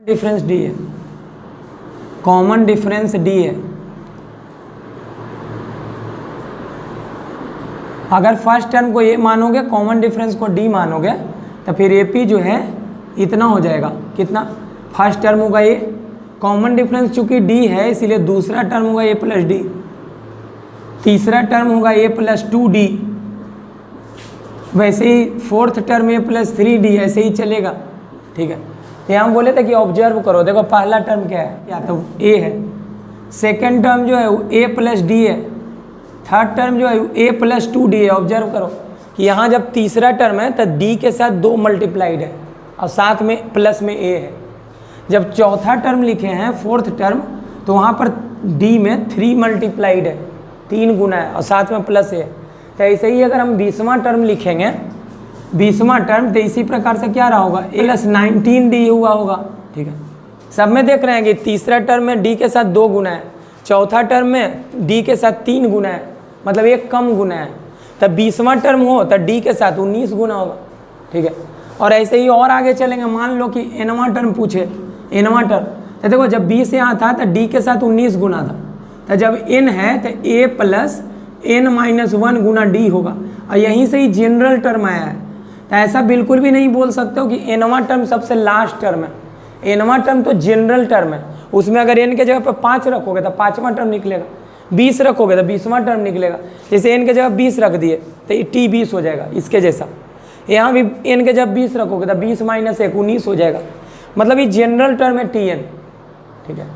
Difference D है, common difference D है। अगर फर्स्ट टर्म को ए मानोगे, कॉमन डिफरेंस को डी मानोगे, तो फिर ए पी जो है इतना हो जाएगा। कितना? फर्स्ट टर्म होगा ए, कॉमन डिफरेंस चूंकि डी है इसीलिए दूसरा टर्म होगा ए प्लस डी, तीसरा टर्म होगा ए प्लस 2d, वैसे ही फोर्थ टर्म ए प्लस 3d, ऐसे ही चलेगा। ठीक है, तो हम बोले थे कि ऑब्जर्व करो। देखो पहला टर्म क्या है, या तो ए है, सेकेंड टर्म जो है वो ए प्लस डी है, थर्ड टर्म जो है ए प्लस 2d है। ऑब्जर्व करो कि यहाँ जब तीसरा टर्म है तो d के साथ 2 मल्टीप्लाइड है और साथ में प्लस में a है। जब चौथा टर्म लिखे हैं, फोर्थ टर्म, तो वहाँ पर d में 3 मल्टीप्लाइड है, 3 गुना है और साथ में प्लस है। तो ऐसे ही अगर हम 20वां टर्म लिखेंगे, 20वां टर्म, तो इसी प्रकार से क्या रहा होगा, प्लस 19d हुआ होगा। ठीक है, सब में देख रहे हैं कि तीसरा टर्म में d के साथ 2 गुना है, चौथा टर्म में d के साथ 3 गुना है, मतलब एक कम गुना है। तब 20वां टर्म हो तो d के साथ 19 गुना होगा। ठीक है, और ऐसे ही और आगे चलेंगे। मान लो कि nवां टर्म पूछे, nवां टर्म, तो देखो जब 20 यहाँ था तो d के साथ 19 गुना था, तो जब n है तो a plus n-1 Guna d होगा। और यहीं से ही जनरल टर्म आया है। तो ऐसा बिल्कुल भी नहीं बोल सकते हो कि nवां टर्म सबसे लास्ट टर्म है। nवां टर्म तो जनरल टर्म है, उसमें अगर n के जगह पर 5 रखोगे तो 5वां टर्म निकलेगा, 20 रखोगे तो 20वां टर्म निकलेगा। जैसे n के जगह 20 रख दिए तो t 20 हो जाएगा, इसके जैसा। यहाँ भी n के जब 20 रखोगे तो 20 - 1 19 हो जाएगा, मतलब ये जनरल टर्म है tn। ठीक है,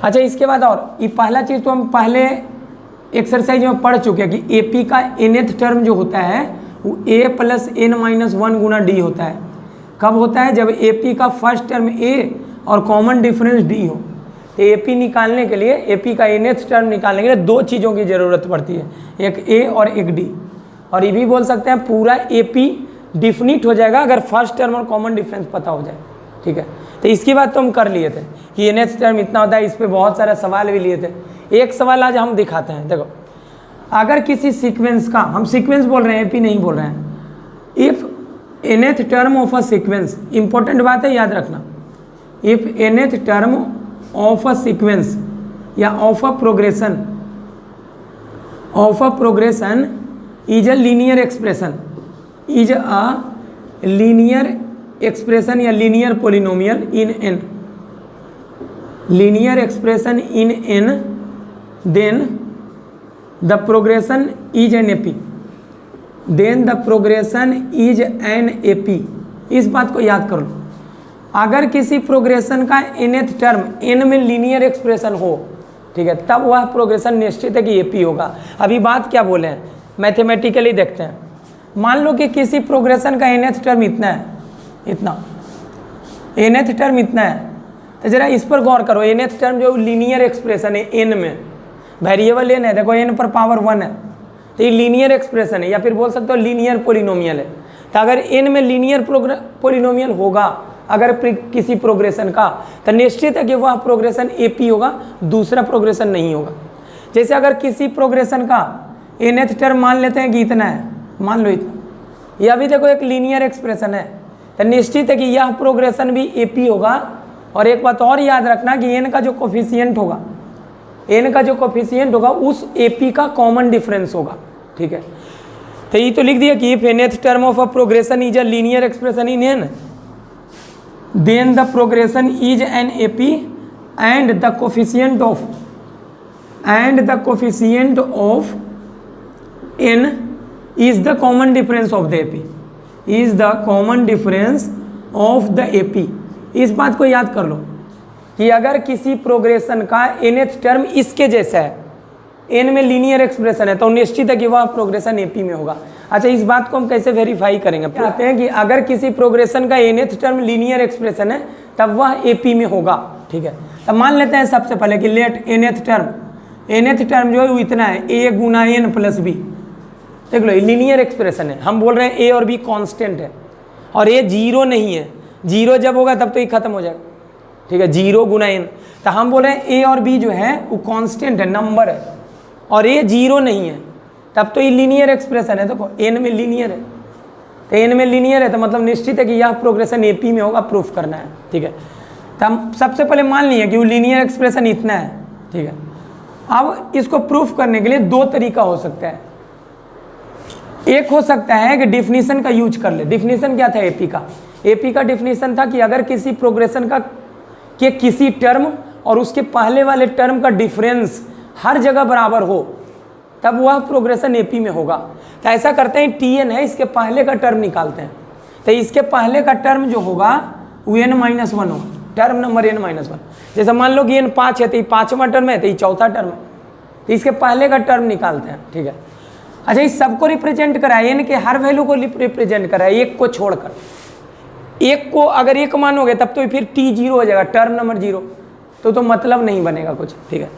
अच्छा इसके बाद और ये पहला चीज़ तो हम पहले एक्सरसाइज में पढ़ चुके हैं कि AP का nth टर्म जो होता है वो a plus n-1 Guna d होता है। कब होता है? जब AP का फर्स्ट टर्म a और कॉमन डिफरेंस d हो। तो AP निकालने के लिए, AP का nth टर्म निकालने के लिए 2 चीज़ों की ज़रूरत पड़ती है, एक a और एक d। और ये भी बोल सकते हैं पूरा AP डिफिनिट हो जाएगा अगर फर्स्ट टर्म और कॉमन डिफरेंस पता हो जाए। ठीक है, तो इसकी बात तो हम कर लिए थे कि nth टर्म इतना होता है। इस पर बहुत सारे सवाल भी लिए थे। एक सवाल आज हम दिखाते हैं। देखो, अगर किसी सीक्वेंस का, हम सीक्वेंस बोल रहे हैं, AP नहीं बोल रहे हैं, if nth term of a sequence, important बात है याद रखना, if nth term of a sequence या of a progression is a linear expression, is a linear expression या linear polynomial in n, linear expression in n, then the progression is an AP, then the progression is an AP। इस बात को याद कर लो। अगर किसी progression का nth term n में लीनियर एक्सप्रेशन हो, ठीक है, तब वह प्रोग्रेशन निश्चित है कि AP होगा। अभी बात क्या बोले हैं, मैथमेटिकली देखते हैं। मान लो कि किसी प्रोग्रेशन का nth टर्म इतना है, इतना nth टर्म इतना है, तो जरा इस पर गौर करो। nth टर्म जो लीनियर एक्सप्रेशन है n में, वेरिएबल n है, देखो n पर पावर 1 है, तो ये लीनियर एक्सप्रेशन है, या फिर बोल सकते हो लीनियर पोलिनोमियल है। तो अगर n में लीनियर पोलिनोमियल होगा अगर किसी प्रोग्रेशन का, तो निश्चित है कि वह प्रोग्रेशन AP होगा, दूसरा प्रोग्रेशन नहीं होगा। जैसे अगर किसी प्रोग्रेशन का nth टर्म मान लेते हैं कि इतना है, मान लो इतना, यह भी देखो एक लीनियर एक्सप्रेशन है, तो निश्चित है कि यह प्रोग्रेशन भी AP होगा। और एक बात और याद रखना कि n का जो कोफिशिएंट होगा, n का जो कोफिशिएंट होगा उस AP का कॉमन डिफरेंस होगा। ठीक है, तो ये तो लिख दिया कि if nth term of a progression is a linear expression in n, then the progression is an AP and the coefficient of n is the common difference of the AP, is the common difference of the AP। इस बात को याद कर लो कि अगर किसी progression का nth term इसके जैसा है, n में लीनियर एक्सप्रेशन है, तो निश्चित है कि वह प्रोग्रेशन AP में होगा। अच्छा, इस बात को हम कैसे वेरीफाई करेंगे? कहते हैं कि अगर किसी प्रोग्रेशन का nth टर्म लीनियर एक्सप्रेशन है तब वह AP में होगा। ठीक है, तब मान लेते हैं सबसे पहले कि लेट nth टर्म जो है वो इतना है, a Guna n plus b। देख लो, लीनियर एक्सप्रेशन है, हम बोल रहे हैं a और b कांस्टेंट है और a 0 नहीं है। 0 जब होगा तब तो ये खत्म हो जाएगा। ठीक है, 0 गुना n, तो हम बोल रहे हैं a और b जो है वो कांस्टेंट है, नंबर है, और a 0 नहीं है, तब तो ये लीनियर एक्सप्रेशन है। देखो n में लीनियर है, तो n में लीनियर है तो मतलब निश्चित है कि यह प्रोग्रेशन AP में होगा, प्रूफ करना है। ठीक है, तो हम सबसे पहले मान लिए कि वो लीनियर एक्सप्रेशन इतना है, ठीक है। अब इसको प्रूफ करने के लिए दो तरीका हो सकता है। एक हो सकता है कि डिफिनीशन का यूज कर ले। डिफिनीशन क्या था एपी का? एपी का डिफिनीशन था कि अगर किसी प्रोग्रेशन का के किसी टर्म और उसके पहले वाले टर्म का डिफरेंस हर जगह बराबर हो तब वह प्रोग्रेशन एपी में होगा। तो ऐसा करते हैं, टी एन है, इसके पहले का टर्म निकालते हैं। तो इसके पहले का टर्म जो होगा वो n-1 होगा, टर्म नंबर n-1। जैसे मान लो कि n 5 है तो ये 5वां टर्म है, तो ये 4था टर्म है। तो इसके पहले का टर्म निकालते हैं, ठीक है। अच्छा, इस सबको रिप्रेजेंट करा है, n के हर वैल्यू को रिप्रेजेंट करा है, एक को छोड़कर। एक को अगर एक मानोगे तब तो फिर t 0 हो जाएगा, टर्म नंबर 0, तो मतलब नहीं बनेगा कुछ, ठीक है।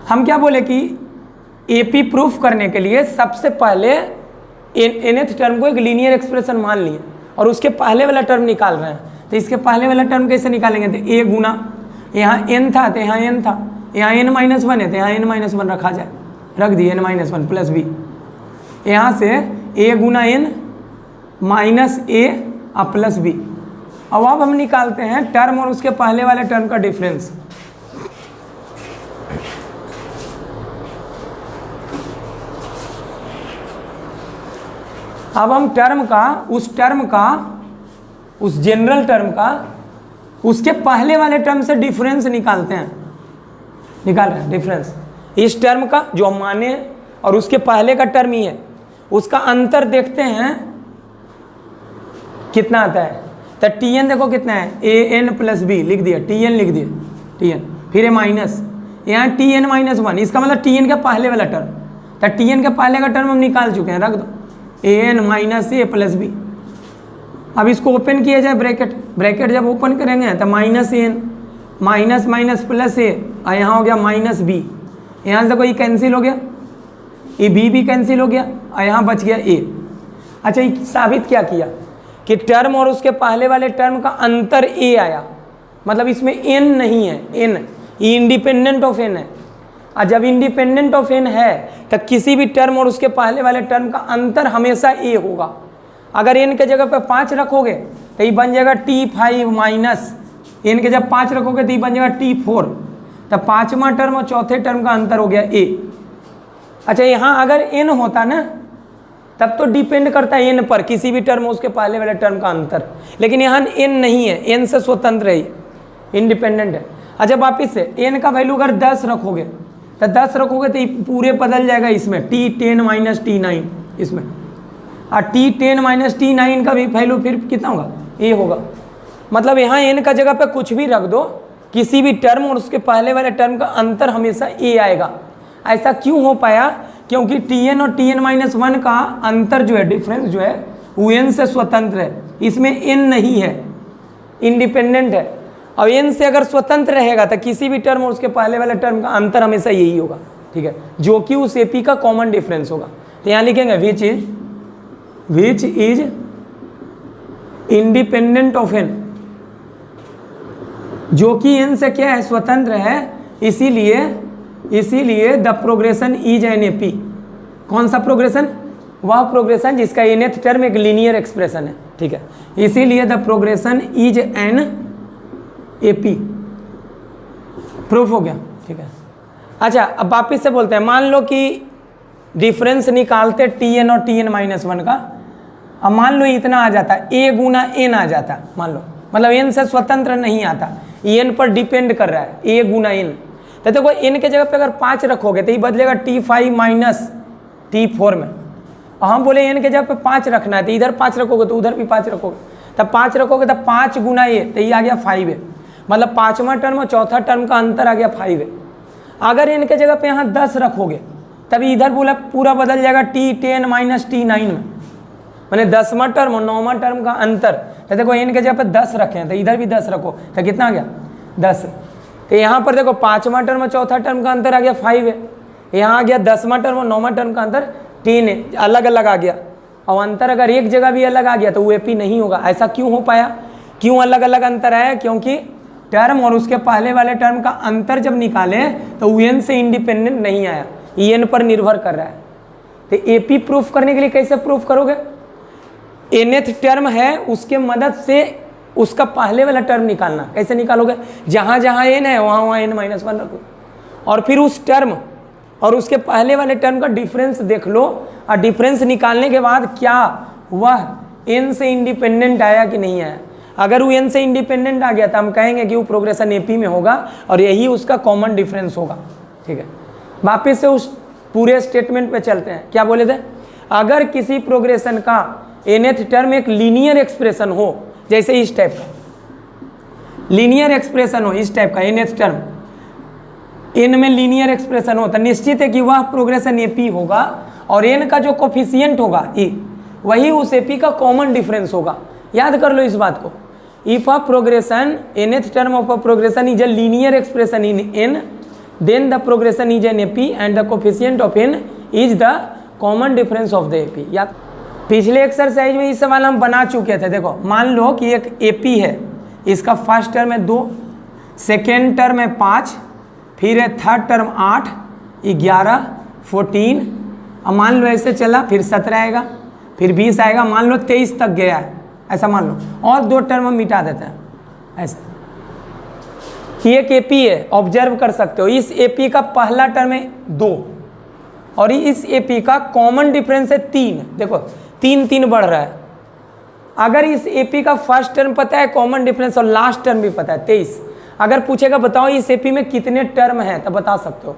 हम क्या बोले कि एपी प्रूफ करने के लिए सबसे पहले nth टर्म को एक लीनियर एक्सप्रेशन मान लिए और उसके पहले वाला टर्म निकाल रहे हैं। तो इसके पहले वाला टर्म कैसे निकालेंगे? तो a गुना यहाँ n था तो यहाँ n था, यहाँ n-1 है तो यहाँ n-1 रखा जाए, रख दिए n-1 प्लस b। यहाँ से a Guna n minus a और प्लस b। अब हम निकालते हैं टर्म और उसके पहले वाले टर्म का डिफरेंस। अब हम टर्म का उस जनरल टर्म का उसके पहले वाले टर्म से डिफरेंस निकालते हैं, निकाल रहे हैं डिफरेंस। इस टर्म का जो हम माने और उसके पहले का टर्म ही है, उसका अंतर देखते हैं कितना आता है। तो टी एन देखो कितना है, ए एन प्लस बी लिख दिया, टी एन लिख दिया, टी एन, फिर ए माइनस, यहाँ टी एन -1, इसका मतलब टी एन का पहले वाला टर्म। तो टी एन के पहले का टर्म हम निकाल चुके हैं, रख दो A N minus A plus B. अब इसको ओपन किया जाए ब्रैकेट जब ओपन करेंगे तो minus n minus minus plus a, और यहाँ हो गया माइनस बी। यहाँ से देखो ये कैंसिल हो गया, ये बी भी कैंसिल हो गया और यहाँ बच गया ए। अच्छा, ये साबित क्या किया कि टर्म और उसके पहले वाले टर्म का अंतर ए आया, मतलब इसमें एन नहीं है, एन ये इंडिपेंडेंट ऑफ एन है। और जब इंडिपेंडेंट ऑफ एन है तो किसी भी टर्म और उसके पहले वाले टर्म का अंतर हमेशा ए होगा। अगर एन के जगह पे 5 रखोगे तो ये बन जाएगा T5 माइनस, एन के जब 5 रखोगे तो ये बन जाएगा T4। तो 5वां टर्म और चौथे टर्म का अंतर हो गया ए। अच्छा, यहाँ अगर एन होता ना तब तो डिपेंड करता है एन पर, किसी भी टर्म उसके पहले वाले टर्म का अंतर, लेकिन यहाँ एन नहीं है, एन से स्वतंत्र है, इंडिपेंडेंट है। अच्छा, वापिस से एन का वैल्यू अगर 10 रखोगे तो 10 रखोगे तो पूरे बदल जाएगा इसमें, T10 माइनस T9 इसमें, और T10 माइनस T9 का भी वैल्यू फिर कितना होगा, ए होगा। मतलब यहाँ एन का जगह पे कुछ भी रख दो, किसी भी टर्म और उसके पहले वाले टर्म का अंतर हमेशा ए आएगा। ऐसा क्यों हो पाया? क्योंकि Tn और Tn-1 का अंतर जो है, डिफरेंस जो है वो n से स्वतंत्र है, इसमें n नहीं है, इंडिपेंडेंट है। और n से अगर स्वतंत्र रहेगा तो किसी भी टर्म और उसके पहले वाले टर्म का अंतर हमेशा यही होगा, ठीक है, जो कि उस एपी का कॉमन डिफरेंस होगा। तो यहाँ लिखेंगे विच इज इंडिपेंडेंट ऑफ n, जो कि n से क्या है, स्वतंत्र है, इसीलिए the progression is an AP. कौन सा प्रोग्रेशन? वह प्रोग्रेशन जिसका nth टर्म एक लीनियर एक्सप्रेशन है, ठीक है, इसीलिए the progression is an AP. Proof हो गया, ठीक है। अच्छा, अब वापिस से बोलते हैं, मान लो कि डिफरेंस निकालते Tn और Tn-1 का, अब मान लो इतना आ जाता, a गुना n आ जाता, मान लो, मतलब n से स्वतंत्र नहीं आता, n पर डिपेंड कर रहा है, a गुना n। तो देखो n के जगह पे अगर 5 रखोगे तो ये बदलेगा T5 माइनस T4 में, और हम बोले n के जगह पे 5 रखना है, तो इधर 5 रखोगे तो उधर भी 5 रखोगे, तब 5 रखोगे तो 5 गुना a, तो ये आ गया 5 है, मतलब 5वां टर्म और चौथा टर्म का अंतर आ गया 5 है। अगर n के जगह पे यहाँ 10 रखोगे तभी इधर बोला पूरा बदल जाएगा T10 माइनस T9 में, मैंने 10वां टर्म और 9वां टर्म का अंतर। तो देखो n के जगह पे 10 रखे हैं तो इधर भी 10 रखो तो कितना आ गया 10। तो यहाँ पर देखो 5वां टर्म और चौथा टर्म का अंतर आ गया 5 है, यहाँ आ गया 10वां टर्म और 9वां टर्म का अंतर 3 है, अलग अलग आ गया। और अंतर अगर एक जगह भी अलग आ गया तो वो एपी नहीं होगा। ऐसा क्यों हो पाया? क्यों अलग अलग अंतर आया? क्योंकि टर्म और उसके पहले वाले टर्म का अंतर जब निकाले तो वो n से इंडिपेंडेंट नहीं आया, n पर निर्भर कर रहा है। तो एपी प्रूफ करने के लिए कैसे प्रूफ करोगे? nth टर्म है उसके मदद से उसका पहले वाला टर्म निकालना। कैसे निकालोगे? जहाँ जहाँ n है वहाँ वहाँ n-1 रखो, और फिर उस टर्म और उसके पहले वाले टर्म का डिफरेंस देख लो, और डिफरेंस निकालने के बाद क्या वह n से इंडिपेंडेंट आया कि नहीं आया। अगर वो n से इंडिपेंडेंट आ गया तो हम कहेंगे कि वो प्रोग्रेशन AP में होगा और यही उसका कॉमन डिफरेंस होगा। ठीक है, वापिस से उस पूरे स्टेटमेंट पे चलते हैं। क्या बोले थे? अगर किसी प्रोग्रेशन का nth टर्म एक लीनियर एक्सप्रेशन हो, जैसे इस टाइप का लीनियर एक्सप्रेशन हो, इस टाइप का nth टर्म n में लीनियर एक्सप्रेशन हो, तो निश्चित है कि वह प्रोग्रेशन AP होगा और n का जो कोफिशिएंट होगा e, वही उस AP का कॉमन डिफरेंस होगा। याद कर लो इस बात को। If a progression nth term of a progression is a linear expression in n, then the progression is an AP and the coefficient of n is the common difference of the AP। या पिछले exercise में ये सवाल हम बना चुके थे। देखो मान लो कि एक AP है, इसका फर्स्ट टर्म है 2, सेकेंड टर्म है 5, फिर है थर्ड टर्म 8, 11, 14, अब मान लो ऐसे चला, फिर 17 आएगा, फिर 20 आएगा, मान लो 23 तक गया है, ऐसा मान लो, और 2 टर्म हम मिटा देते हैं। ऐसा ये एक AP है, ऑब्जर्व कर सकते हो। इस AP का पहला टर्म है 2 और इस AP का कॉमन डिफरेंस है 3। देखो 3 3 बढ़ रहा है। अगर इस AP का फर्स्ट टर्म पता है कॉमन डिफरेंस और लास्ट टर्म भी पता है 23, अगर पूछेगा बताओ इस AP में कितने टर्म हैं, तो बता सकते हो।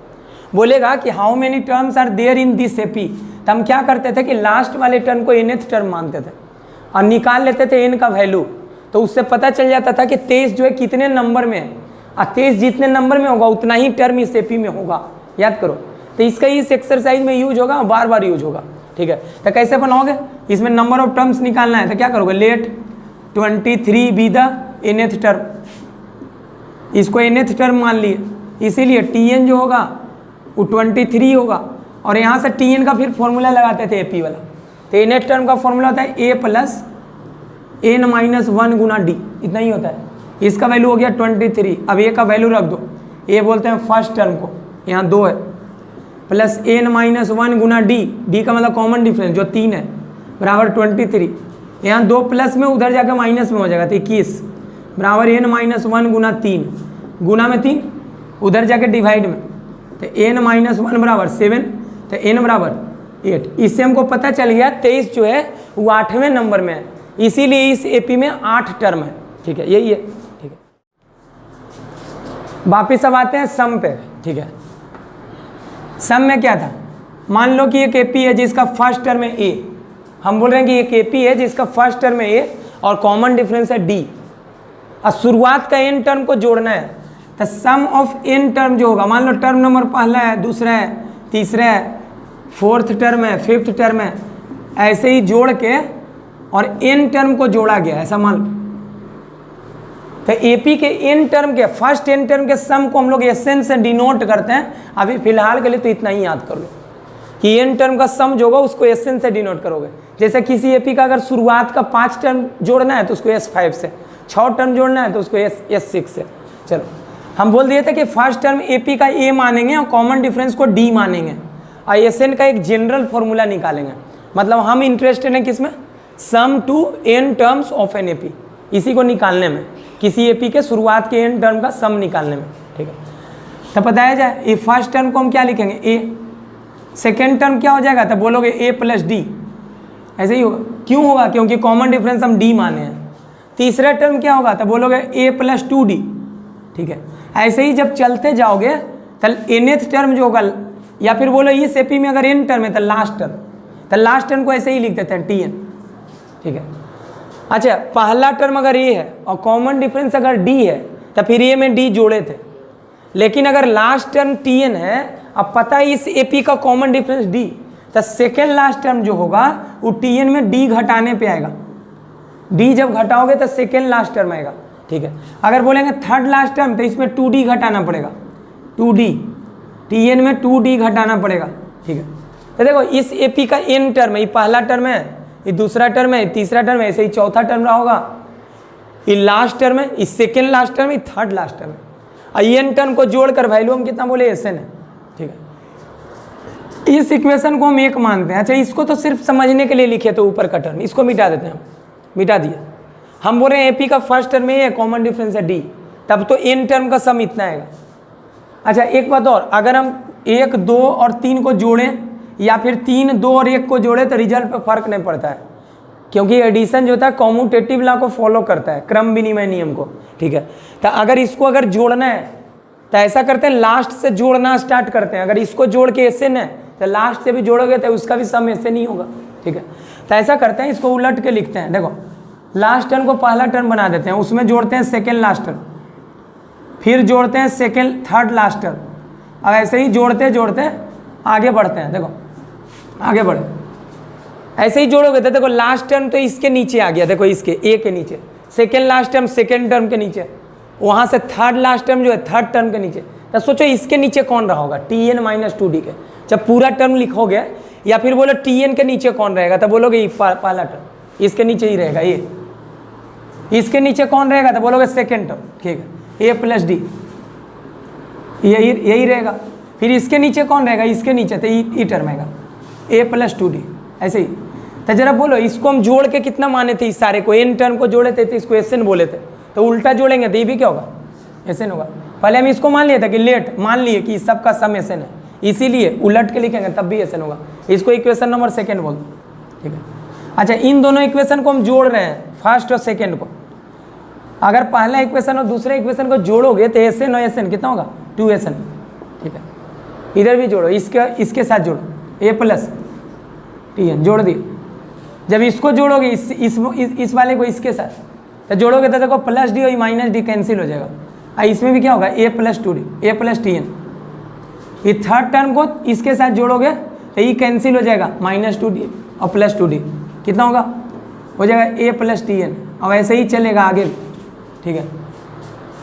बोलेगा कि how many terms are there in this AP, तो हम क्या करते थे कि लास्ट वाले टर्म को nth टर्म मानते थे और निकाल लेते थे n का वैल्यू, तो उससे पता चल जाता था कि 23 जो है कितने नंबर में है, और 23 जितने नंबर में होगा उतना ही टर्म इस AP में होगा। याद करो, तो इसका इस एक्सरसाइज में यूज होगा, बार बार यूज होगा। ठीक है, तो कैसे बनाओगे? इसमें नंबर ऑफ टर्म्स निकालना है, तो क्या करोगे? Let 23 be the nth term, इसको nth टर्म मान लिए, इसीलिए Tn जो होगा वो 23 होगा, और यहाँ से Tn का फिर फॉर्मूला लगाते थे AP वाला। तो nth टर्म का फॉर्मूला होता है A plus n-1 Guna D, इतना ही होता है। इसका वैल्यू हो गया 23। अब A का वैल्यू रख दो, A बोलते हैं फर्स्ट टर्म को, यहाँ 2 है, प्लस n-1 गुना D का मतलब कॉमन डिफरेंस जो 3 है, बराबर 23। यहाँ 2 प्लस में उधर जाकर माइनस में हो जाएगा, तो 21 बराबर n-1 गुना 3, गुना में 3, उधर जाके डिवाइड में, तो n-1 बराबर 7, तो n बराबर 8। इससे हमको पता चल गया 23 जो है वो 8वें नंबर में है, इसीलिए इस AP में 8 टर्म है। ठीक है, यही है। ठीक है, वापिस अब आते हैं सम पे। ठीक है, सम में क्या था? मान लो कि एक AP है जिसका फर्स्ट टर्म है A, हम बोल रहे हैं कि एक AP है जिसका फर्स्ट टर्म है A और कॉमन डिफरेंस है D, और शुरुआत का n टर्म को जोड़ना है। तो सम ऑफ n टर्म जो होगा, मान लो टर्म नंबर पहला है, दूसरा है, तीसरा है, फोर्थ टर्म है, फिफ्थ टर्म है, ऐसे ही जोड़ के और n टर्म को जोड़ा गया, ऐसा मान लो। तो AP के n टर्म के फर्स्ट n टर्म के सम को हम लोग SN से डिनोट करते हैं। अभी फिलहाल के लिए तो इतना ही याद कर लो कि n टर्म का सम जो होगा उसको SN से डिनोट करोगे। जैसे किसी AP का अगर शुरुआत का 5 टर्म जोड़ना है तो उसको S5 से, 6 टर्म जोड़ना है तो उसको S6 से। चलो हम बोल दिए थे कि फर्स्ट टर्म AP का A मानेंगे और कॉमन डिफरेंस को D मानेंगे, और SN का एक जनरल फॉर्मूला निकालेंगे। मतलब हम इंटरेस्टेड हैं किसमें? Sum to n terms of an AP, इसी को निकालने में, किसी AP के शुरुआत के n टर्म का सम निकालने में। ठीक है, तो बताया जाए ये फर्स्ट टर्म को हम क्या लिखेंगे? A। सेकेंड टर्म क्या हो जाएगा? तो बोलोगे A प्लस D, ऐसे ही होगा। क्यों होगा? क्योंकि कॉमन डिफरेंस हम D माने हैं। तीसरा टर्म क्या होगा? तो बोलोगे A प्लस 2D। ठीक है, ऐसे ही जब चलते जाओगे तो nth टर्म जो होगा, या फिर बोलो इस AP में अगर n टर्म है तो लास्ट टर्म को ऐसे ही लिख देते हैं Tn। ठीक है, अच्छा पहला टर्म अगर A है और कॉमन डिफरेंस अगर D है तो फिर A में D जोड़े थे, लेकिन अगर लास्ट टर्म Tn है, अब पता है इस AP का कॉमन डिफरेंस D, तो सेकेंड लास्ट टर्म जो होगा वो Tn में D घटाने पे आएगा। D जब घटाओगे तो सेकेंड लास्ट टर्म आएगा। ठीक है, अगर बोलेंगे थर्ड लास्ट टर्म तो इसमें 2D घटाना पड़ेगा, 2D, Tn में 2D घटाना पड़ेगा। ठीक है, तो देखो इस AP का n टर्म है, ये पहला टर्म है, ये दूसरा टर्म है, तीसरा टर्म है, ऐसे ही चौथा टर्म रहा होगा, ये लास्ट टर्म है, ये सेकेंड लास्ट टर्म, ये थर्ड लास्ट टर्म है, और n टर्म को जोड़कर वैल्यू हम कितना बोले? SN है। ठीक है, इस इक्वेशन को हम 1 मानते हैं। अच्छा इसको तो सिर्फ समझने के लिए लिखे थे ऊपर का टर्म, इसको मिटा देते हैं हम, मिटा दिया। हम बोल रहे हैं एपी का फर्स्ट टर्म ए है, कॉमन डिफरेंस है डी, तब तो एन टर्म का सम इतना आएगा। अच्छा एक बात और, अगर हम 1, 2 और 3 को जोड़ें या फिर 3, 2 और 1 को जोड़ें तो रिजल्ट पे फर्क नहीं पड़ता है, क्योंकि एडिशन जो होता है कॉम्यूटेटिव लॉ को फॉलो करता है, क्रम विनिमय नियम को, ठीक है। तो अगर इसको अगर जोड़ना है तो ऐसा करते हैं, लास्ट से जोड़ना स्टार्ट करते हैं। अगर इसको जोड़ के एसएन है तो लास्ट से भी जोड़ोगे तो उसका भी सम एसएन ही होगा, ठीक है। तो ऐसा करते हैं, इसको उलट के लिखते हैं। देखो लास्ट टर्म को पहला टर्म बना देते हैं, उसमें जोड़ते हैं सेकेंड लास्ट टर्म, फिर जोड़ते हैं सेकेंड थर्ड लास्ट टर्म। अब ऐसे ही जोड़ते जोड़ते आगे बढ़ते हैं। देखो आगे बढ़े, ऐसे ही जोड़ोगे तो देखो लास्ट टर्म तो इसके नीचे आ गया, देखो इसके ए के नीचे, second last term second term के नीचे, वहाँ से थर्ड लास्ट टर्म जो है थर्ड टर्म के नीचे। तो सोचो इसके नीचे कौन रहा होगा, टी एन माइनस 2डी के। जब पूरा टर्म लिखोगे या फिर बोलो टी एन के नीचे कौन रहेगा, तो बोलोगे पहला टर्म इसके नीचे ही रहेगा ये। इसके नीचे कौन रहेगा तो बोलोगे सेकेंड टर्म, ठीक है, ए प्लस डी, यही रहेगा। फिर इसके नीचे कौन रहेगा, इसके नीचे तो ई टर्म आएगा, ए प्लस 2डी, ऐसे ही। तो जरा बोलो इसको हम जोड़ के कितना माने थे, इस सारे को एन टर्म को जोड़े थे तो इसको एस एन बोले थे, तो उल्टा जोड़ेंगे तो ये भी क्या होगा, एस एन होगा। पहले हम इसको मान लिए था कि लेट, मान लिए कि सबका सम एस एन है, इसीलिए उलट के लिखेंगे तब भी एस एन होगा। इसको इक्वेशन नंबर सेकेंड बोल दो, ठीक है। अच्छा इन दोनों इक्वेशन को हम जोड़ रहे हैं, फर्स्ट और सेकेंड को। अगर पहला इक्वेशन और दूसरे इक्वेशन को जोड़ोगे तो एस एन और एस एन कितना होगा, 2 SN, ठीक है। इधर भी जोड़ो, इसके साथ जोड़ो, ए प्लस टी एन जोड़ दिए। जब इसको जोड़ोगे इस वाले को इसके साथ तो जोड़ोगे तो देखो प्लस डी और माइनस डी कैंसिल हो जाएगा, और इसमें भी क्या होगा, ए प्लस 2डी, ए प्लस टी एन। ये थर्ड टर्म को इसके साथ जोड़ोगे तो ये कैंसिल हो जाएगा, माइनस 2डी और प्लस 2डी कितना होगा, हो जाएगा ए प्लस टी एन। अब ऐसे ही चलेगा आगे, ठीक है।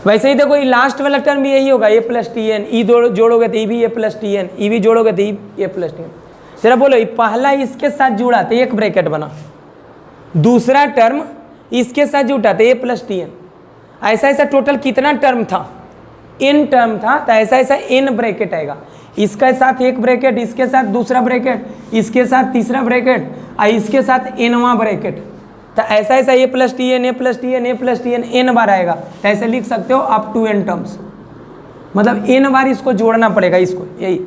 वैसे ही देखो ये लास्ट वाला टर्म भी यही होगा, ए प्लस टी एन, ई जोड़ोगे तो ये भी ए प्लस टी एन, ई भी जोड़ोगे तो ए प्लस टी एन। जरा बोलो ये पहला इसके साथ जुड़ा तो एक ब्रैकेट बना, दूसरा टर्म इसके साथ जुटा तो ए प्लस टी एन। ऐसा ऐसा टोटल कितना टर्म था, एन टर्म था, तो ऐसा ऐसा एन ब्रैकेट आएगा। इसके साथ एक ब्रैकेट, इसके साथ दूसरा ब्रैकेट, इसके साथ तीसरा ब्रैकेट, और इसके साथ एनवा ब्रैकेट। तो ऐसा ऐसा ए प्लस टी एन, ए प्लस टी एन, ए प्लस टी एन, एन बार आएगा। तो ऐसे लिख सकते हो अप टू एन टर्म्स, मतलब एन बार इसको जोड़ना पड़ेगा, इसको यही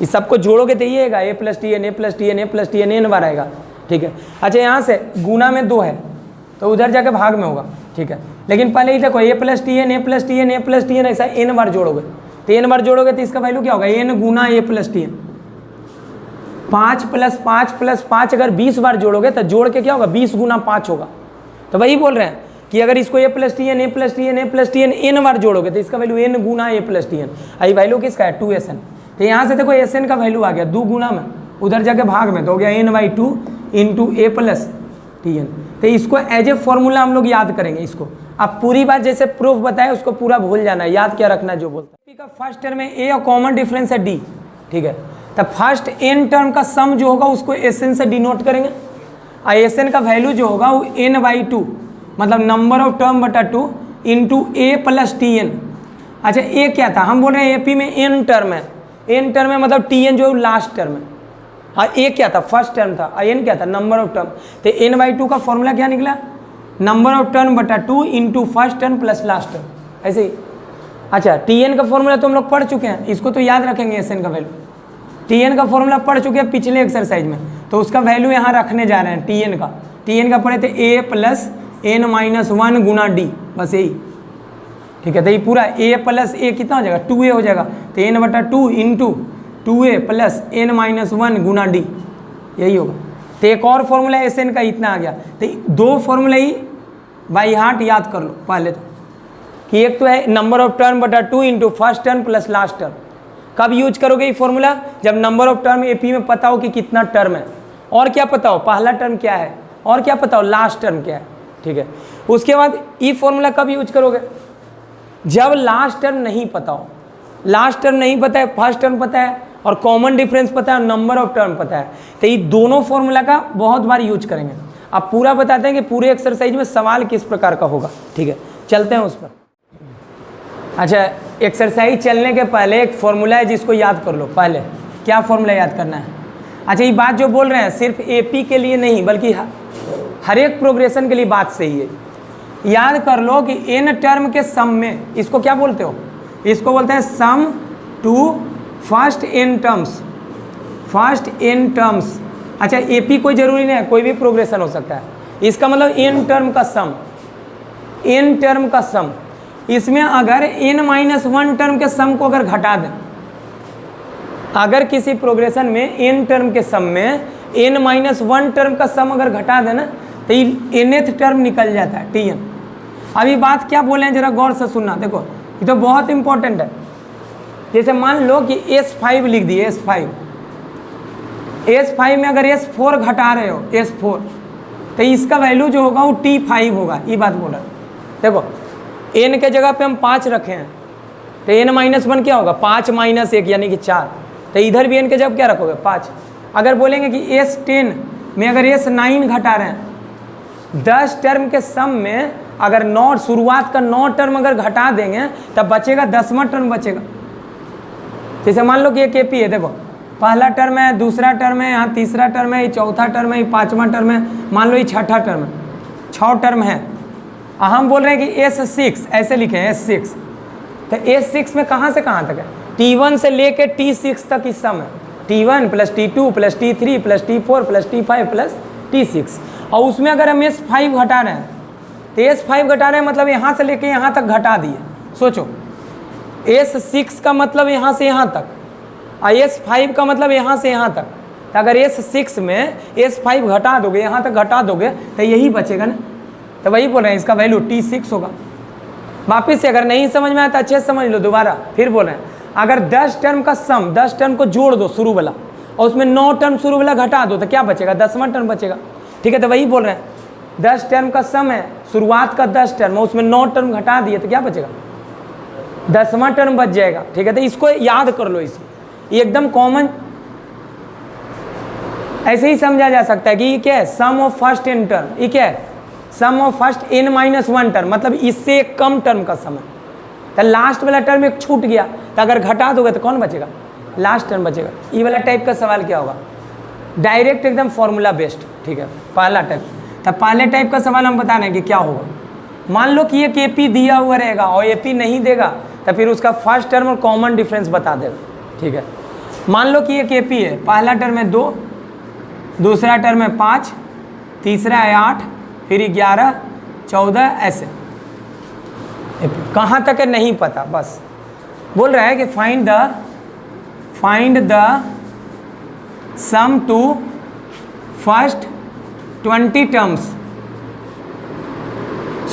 इस सबको जोड़ोगे तो ये आएगा, ए प्लस टी एन, ए प्लस टी एन, ए प्लस टी एन, एन बार आएगा, ठीक है। अच्छा यहाँ से गुना में 2 है तो उधर जाके भाग में होगा, ठीक है। लेकिन पहले ही देखो ए प्लस टी एन, ए प्लस टी एन, ए प्लस टी एन, ऐसा एन बार जोड़ोगे तो एन बार जोड़ोगे तो इसका वैल्यू क्या होगा, एन गुना ए प्लस टी एन। 5 + 5 + 5 अगर 20 बार जोड़ोगे तो जोड़ के क्या होगा, 20 गुना 5 होगा। तो वही बोल रहे हैं कि अगर इसको ए प्लस टी एन, ए प्लस टी एन, ए प्लस टी एन एन बार जोड़ोगे तो इसका value N Guna A plus T N. I value किसका है, 2SN। तो यहाँ से देखो एस एन का वैल्यू आ गया 2 गुना में, उधर जाके भाग में तो हो गया n/2 × ए प्लस टी एन। तो इसको एज ए फॉर्मूला हम लोग याद करेंगे इसको। अब पूरी बात जैसे प्रूफ बताए उसको पूरा भूल जाना है, याद क्या रखना है जो बोलता है। का फर्स्ट टर्म में ए और कॉमन डिफरेंस है डी, ठीक है। तो फर्स्ट एन टर्म का सम जो होगा उसको एस एन से डिनोट करेंगे, और एस एन का वैल्यू जो होगा वो n/2 मतलब नंबर ऑफ टर्म बटा 2 × ए प्लस टी एन। अच्छा ए क्या था, हम बोल रहे हैं एपी में एन टर्म है, एन टर्म है मतलब टी एन जो लास्ट टर्म है, और ए क्या था, फर्स्ट टर्म था, और एन क्या था, नंबर ऑफ टर्म। तो n/2 का फॉर्मूला क्या निकला, नंबर ऑफ टर्म बटा 2 × first term plus last term, ऐसे ही। अच्छा टी एन का फॉर्मूला तो हम लोग पढ़ चुके हैं, इसको तो याद रखेंगे एस एन का वैल्यू। टी एन का फॉर्मूला पढ़ चुके हैं पिछले एक्सरसाइज में, तो उसका वैल्यू यहाँ रखने जा रहे हैं टी एन का। टी एन का पढ़े थे ए प्लस n-1 गुना डी, बस यही, ठीक है। तो ये पूरा ए प्लस ए कितना हो जाएगा, 2a हो जाएगा, तो n/2 × 2a प्लस n-1 गुना डी, यही होगा। तो एक और फॉर्मूला एस एन का इतना आ गया। तो 2 फॉर्मूला ही बाई हार्ट याद कर लो पहले तो, कि एक तो है नंबर ऑफ टर्म बटा 2 × first term plus last term. कब यूज करोगे ये फॉर्मूला, जब नंबर ऑफ टर्म एपी में पता हो कि कितना टर्म है, और क्या पता हो पहला टर्म क्या है, और क्या पता हो लास्ट टर्म क्या है, ठीक है। उसके बाद ये फॉर्मूला कब यूज करोगे, जब लास्ट टर्म नहीं पता हो। लास्ट टर्म नहीं पता है, फर्स्ट टर्म पता है, और कॉमन डिफरेंस पता है, नंबर ऑफ टर्म पता है, तो ये दोनों फॉर्मूला का बहुत बार यूज करेंगे। अब पूरा बताते हैं कि पूरे एक्सरसाइज में सवाल किस प्रकार का होगा, ठीक है। चलते हैं उस पर। अच्छा एक्सरसाइज चलने के पहले एक फॉर्मूला है जिसको याद कर लो पहले। क्या फॉर्मूला याद करना है, अच्छा ये बात जो बोल रहे हैं सिर्फ एपी के लिए नहीं बल्कि हर एक प्रोग्रेशन के लिए बात सही है। याद कर लो कि n टर्म के सम में, इसको क्या बोलते हो, इसको बोलते हैं sum to first n terms, first n terms. अच्छा एपी कोई जरूरी नहीं है, कोई भी प्रोग्रेशन हो सकता है। इसका मतलब n टर्म का सम, n टर्म का सम। इसमें अगर n-1 टर्म के सम को अगर घटा दें, अगर किसी प्रोग्रेशन में n टर्म के सम में n-1 टर्म का सम अगर घटा देना तो ये nth टर्म निकल जाता है, tn। अभी बात क्या बोले हैं जरा गौर से सुनना, देखो ये तो बहुत इंपॉर्टेंट है। जैसे मान लो कि S5 लिख दिए, S5, S5 में अगर S4 घटा रहे हो, S4, तो इसका वैल्यू जो होगा वो T5 होगा। ये बात बोला, देखो n के जगह पे हम 5 रखे हैं तो n-1 क्या होगा, 5 - 1 यानी कि 4। तो इधर भी n के जगह क्या रखोगे, 5। अगर बोलेंगे कि S10 में अगर S9 घटा रहे हैं, 10 टर्म के सम में अगर 9 शुरुआत का 9 टर्म अगर घटा देंगे तब बचेगा 10वां टर्म बचेगा। जैसे मान लो कि एक एपी है, देखो पहला टर्म है, दूसरा टर्म है, यहाँ तीसरा टर्म है, ये चौथा टर्म है, ये 5वां टर्म है, मान लो ये 6ठा टर्म है, 6 टर्म है। हम बोल रहे हैं कि S6 ऐसे लिखे हैं, S6। तो S6 में कहाँ से कहाँ तक है, T1 से लेके T6 तक इस सम है, T1 + T2 + T3 + T4 + T5 + T6। और उसमें अगर हम S5 घटा रहे हैं तो S5 घटा रहे हैं मतलब यहाँ से लेके यहाँ तक घटा दिए। सोचो S6 का मतलब यहाँ से यहाँ तक, और S5 का मतलब यहाँ से यहाँ तक। तो अगर S6 में S5 घटा दोगे, यहाँ तक घटा दोगे तो यही बचेगा ना। तो वही बोल रहे हैं इसका वैल्यू T6 होगा। वापिस से अगर नहीं समझ में आया तो अच्छे से समझ लो, दोबारा फिर बोल रहे हैं अगर 10 टर्म का सम, 10 टर्म को जोड़ दो शुरू वाला और उसमें 9 टर्म शुरू वाला घटा दो तो क्या बचेगा, 10वां टर्म बचेगा। ठीक है, तो वही बोल रहे हैं 10 टर्म का सम है, शुरुआत का 10 टर्म, उसमें 9 टर्म घटा दिए तो क्या बचेगा, 10वां टर्म बच जाएगा। ठीक है, तो इसको याद कर लो, इसको एकदम कॉमन ऐसे ही समझा जा सकता है कि ये क्या है, sum of first n term. ये क्या है, sum of first n-1 term, मतलब इससे एक कम टर्म का सम है। तो लास्ट वाला टर्म एक छूट गया, तो अगर घटा दोगे तो कौन बचेगा, लास्ट टर्म बचेगा। ये वाला टाइप का सवाल क्या होगा, डायरेक्ट एकदम फॉर्मूला बेस्ड। ठीक है, पहला टाइप। तो पहले टाइप का सवाल हम बता रहे हैं कि क्या होगा। मान लो कि एक एपी दिया हुआ रहेगा और एपी नहीं देगा तो फिर उसका फर्स्ट टर्म और कॉमन डिफरेंस बता देगा। ठीक है, मान लो कि एक एपी है, पहला टर्म है 2, दूसरा टर्म है 5, तीसरा है 8, फिर 11, 14 ऐसे। कहाँ तक है नहीं पता, बस बोल रहा है कि find the sum to first 20 terms,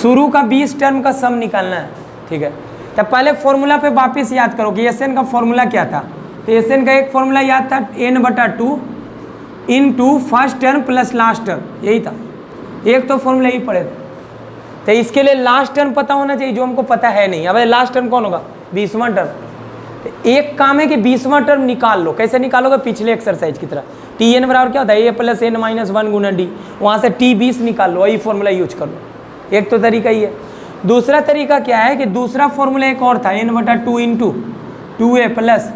शुरू का 20 टर्म का सम निकालना है। ठीक है, तो पहले फॉर्मूला पे वापस याद करो कि एस एन का फॉर्मूला क्या था। तो एस एन का एक फॉर्मूला याद था, n/2 into first term plus last term, यही था। एक तो फॉर्मूला ही पढ़े थे। तो इसके लिए लास्ट टर्म पता होना चाहिए, जो हमको पता है नहीं। अब लास्ट टर्म कौन होगा, 20वां टर्म। तो एक काम है कि 20वां टर्म निकाल लो। कैसे निकालोगे, पिछले एक्सरसाइज की तरह। Tn बराबर क्या होता है, a + n-1 गुना d, वहाँ से T20 निकाल लो, वही फॉर्मूला यूज कर लो। एक तो तरीका ही है। दूसरा तरीका क्या है कि दूसरा फॉर्मूला एक और था, n/2 इंटू 2a +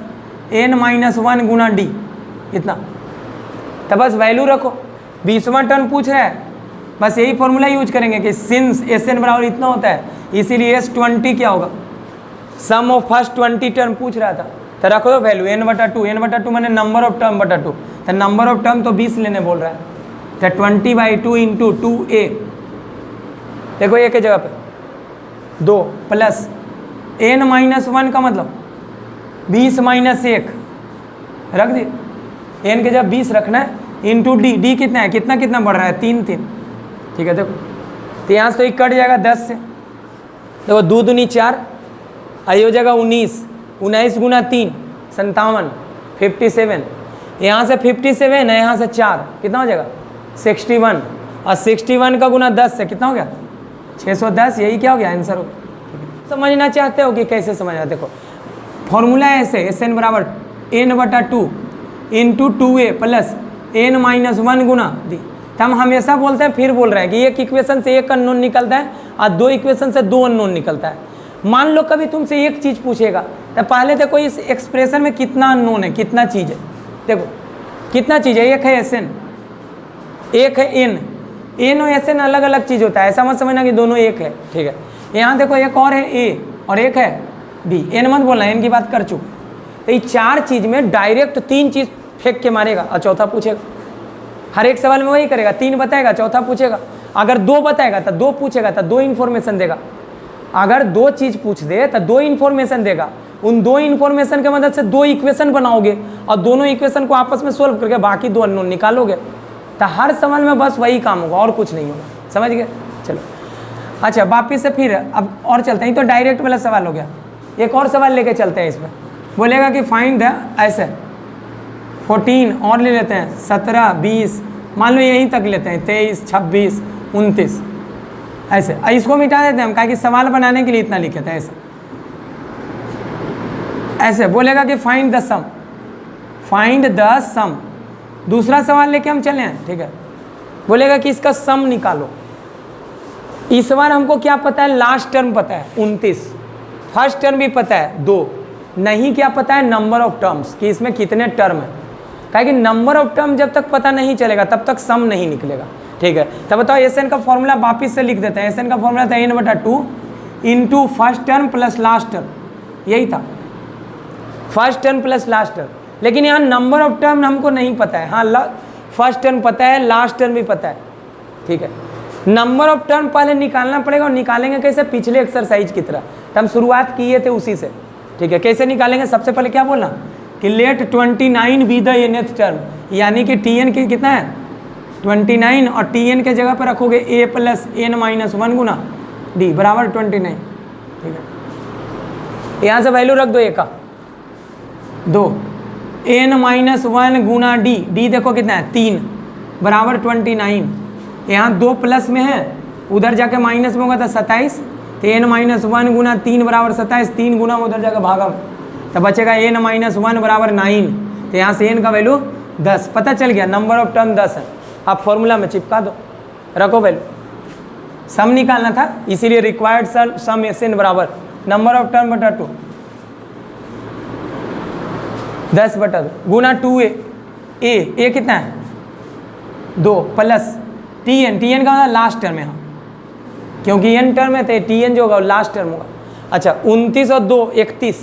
n-1 गुना d, इतना। तो बस वैल्यू रखो, 20वां टर्म पूछ रहा है, बस यही फॉर्मूला यूज करेंगे कि सिंस Sn बराबर इतना होता है, इसीलिए S20 क्या होगा, सम ऑफ फर्स्ट 20 टर्म पूछ रहा था। तो रखो दो वैल्यू n/2 मैंने नंबर ऑफ टर्म बटा 2, तो नंबर ऑफ टर्म तो 20 लेने बोल रहा है। तो 20/2 इंटू 2a, देखो a के जगह पे 2 प्लस n-1 का मतलब 20 - 1 रख दिए, n के जगह 20 रखना है, इंटू d कितना है, कितना बढ़ रहा है, 3 3। ठीक है, देखो तो यहाँ से तो कट जाएगा 10 से, देखो 2 दूनी 4, आई हो जाएगा 19 गुना 3 57, 57। यहाँ से 57 है, यहाँ से 4, कितना हो जाएगा 61, और 61 का गुना 10 से कितना हो गया 610। यही क्या हो गया आंसर हो। समझना चाहते हो कि कैसे समझना, देखो फॉर्मूला है ऐसे, Sn बराबर n/2 इंटू 2a + n-1 गुना d। तो हम हमेशा बोलते हैं, फिर बोल रहे हैं कि एक इक्वेशन से एक अननोन निकलता है और 2 इक्वेशन से 2 अननोन निकलता है। मान लो कभी तुमसे एक चीज़ पूछेगा तो पहले देखो इस एक्सप्रेशन में कितना अननोन है, कितना चीज़ है। देखो कितना चीज़ है, एक है Sn, एक है n, एन और एस एन अलग अलग चीज़ होता है, ऐसा मत समझना कि दोनों एक है, ठीक है। यहाँ देखो एक और है ए और एक है बी, एन मत बोलना, एन की बात कर चुके। तो ये 4 चीज़ में डायरेक्ट 3 चीज़ फेंक के मारेगा और चौथा पूछेगा। हर एक सवाल में वही करेगा, 3 बताएगा चौथा पूछेगा। अगर 2 बताएगा तो 2 पूछेगा तो 2 इन्फॉर्मेशन देगा। अगर 2 चीज़ पूछ दे तो 2 इन्फॉर्मेशन देगा। उन 2 इन्फॉर्मेशन की मदद से 2 इक्वेशन बनाओगे और दोनों इक्वेशन को आपस में सोल्व करके बाकी 2 अननोन निकालोगे। तो हर सवाल में बस वही काम होगा और कुछ नहीं होगा, समझ गए। चलो अच्छा, वापिस से फिर अब और चलते हैं। तो डायरेक्ट वाला सवाल हो गया। एक और सवाल लेके चलते हैं। इसमें बोलेगा कि फाइंड द ऐसे 14 और ले लेते हैं, 17, 20, मान लो यहीं तक लेते हैं, 23, 26, 29 ऐसे। इसको मिटा देते हैं हम, कि सवाल बनाने के लिए इतना लिखे थे ऐसे। ऐसे बोलेगा कि find the sum, find the sum. दूसरा सवाल लेके हम चले हैं, ठीक है। बोलेगा कि इसका सम निकालो। इस बार हमको क्या पता है, लास्ट टर्म पता है 29, फर्स्ट टर्म भी पता है 2, नहीं क्या पता है नंबर ऑफ टर्म्स, कि इसमें कितने टर्म है। कहे कि नंबर ऑफ टर्म जब तक पता नहीं चलेगा तब तक सम नहीं निकलेगा, ठीक है। तब बताओ एस एन का फॉर्मूला वापिस से लिख देते हैं। एस एन का फॉर्मूला था n/2 into first term plus last term, यही था, first term plus last term. लेकिन यहाँ नंबर ऑफ टर्म हमको नहीं पता है। हाँ, फर्स्ट टर्म पता है, लास्ट टर्म भी पता है, ठीक है। नंबर ऑफ टर्म पहले निकालना पड़ेगा, और निकालेंगे कैसे, पिछले एक्सरसाइज की तरह। तो हम शुरुआत किए थे उसी से, ठीक है। कैसे निकालेंगे, सबसे पहले क्या बोलना कि let 29 be the nth term, यानी कि टी एन की कितना है 29, और टी एन के जगह पर रखोगे a plus n minus 1 Guna D बराबर 29, ठीक है। यहाँ से वैल्यू रख दो a का 2, n माइनस 1 गुना डी, डी देखो कितना है 3 बराबर 29। यहाँ 2 प्लस में है, उधर जाके माइनस में होगा तो 27, तो n माइनस 1 गुना 3 बराबर 27, 3 गुना उधर जाकर भागा तो बचेगा n माइनस 1 बराबर 9। तो यहाँ से n का वैल्यू 10, पता चल गया नंबर ऑफ टर्म 10 है। आप फॉर्मूला में चिपका दो, रखो वैल्यू। सम निकालना था, इसीलिए रिक्वायर्ड सम एस एन बराबर नंबर ऑफ टर्म बटा 2, 10/2 गुना 2a, ए कितना है 2 plus T N, T N का लास्ट टर्म है, हाँ क्योंकि n टर्म है तो टी एन जो होगा लास्ट टर्म होगा। अच्छा 29 और 2 31,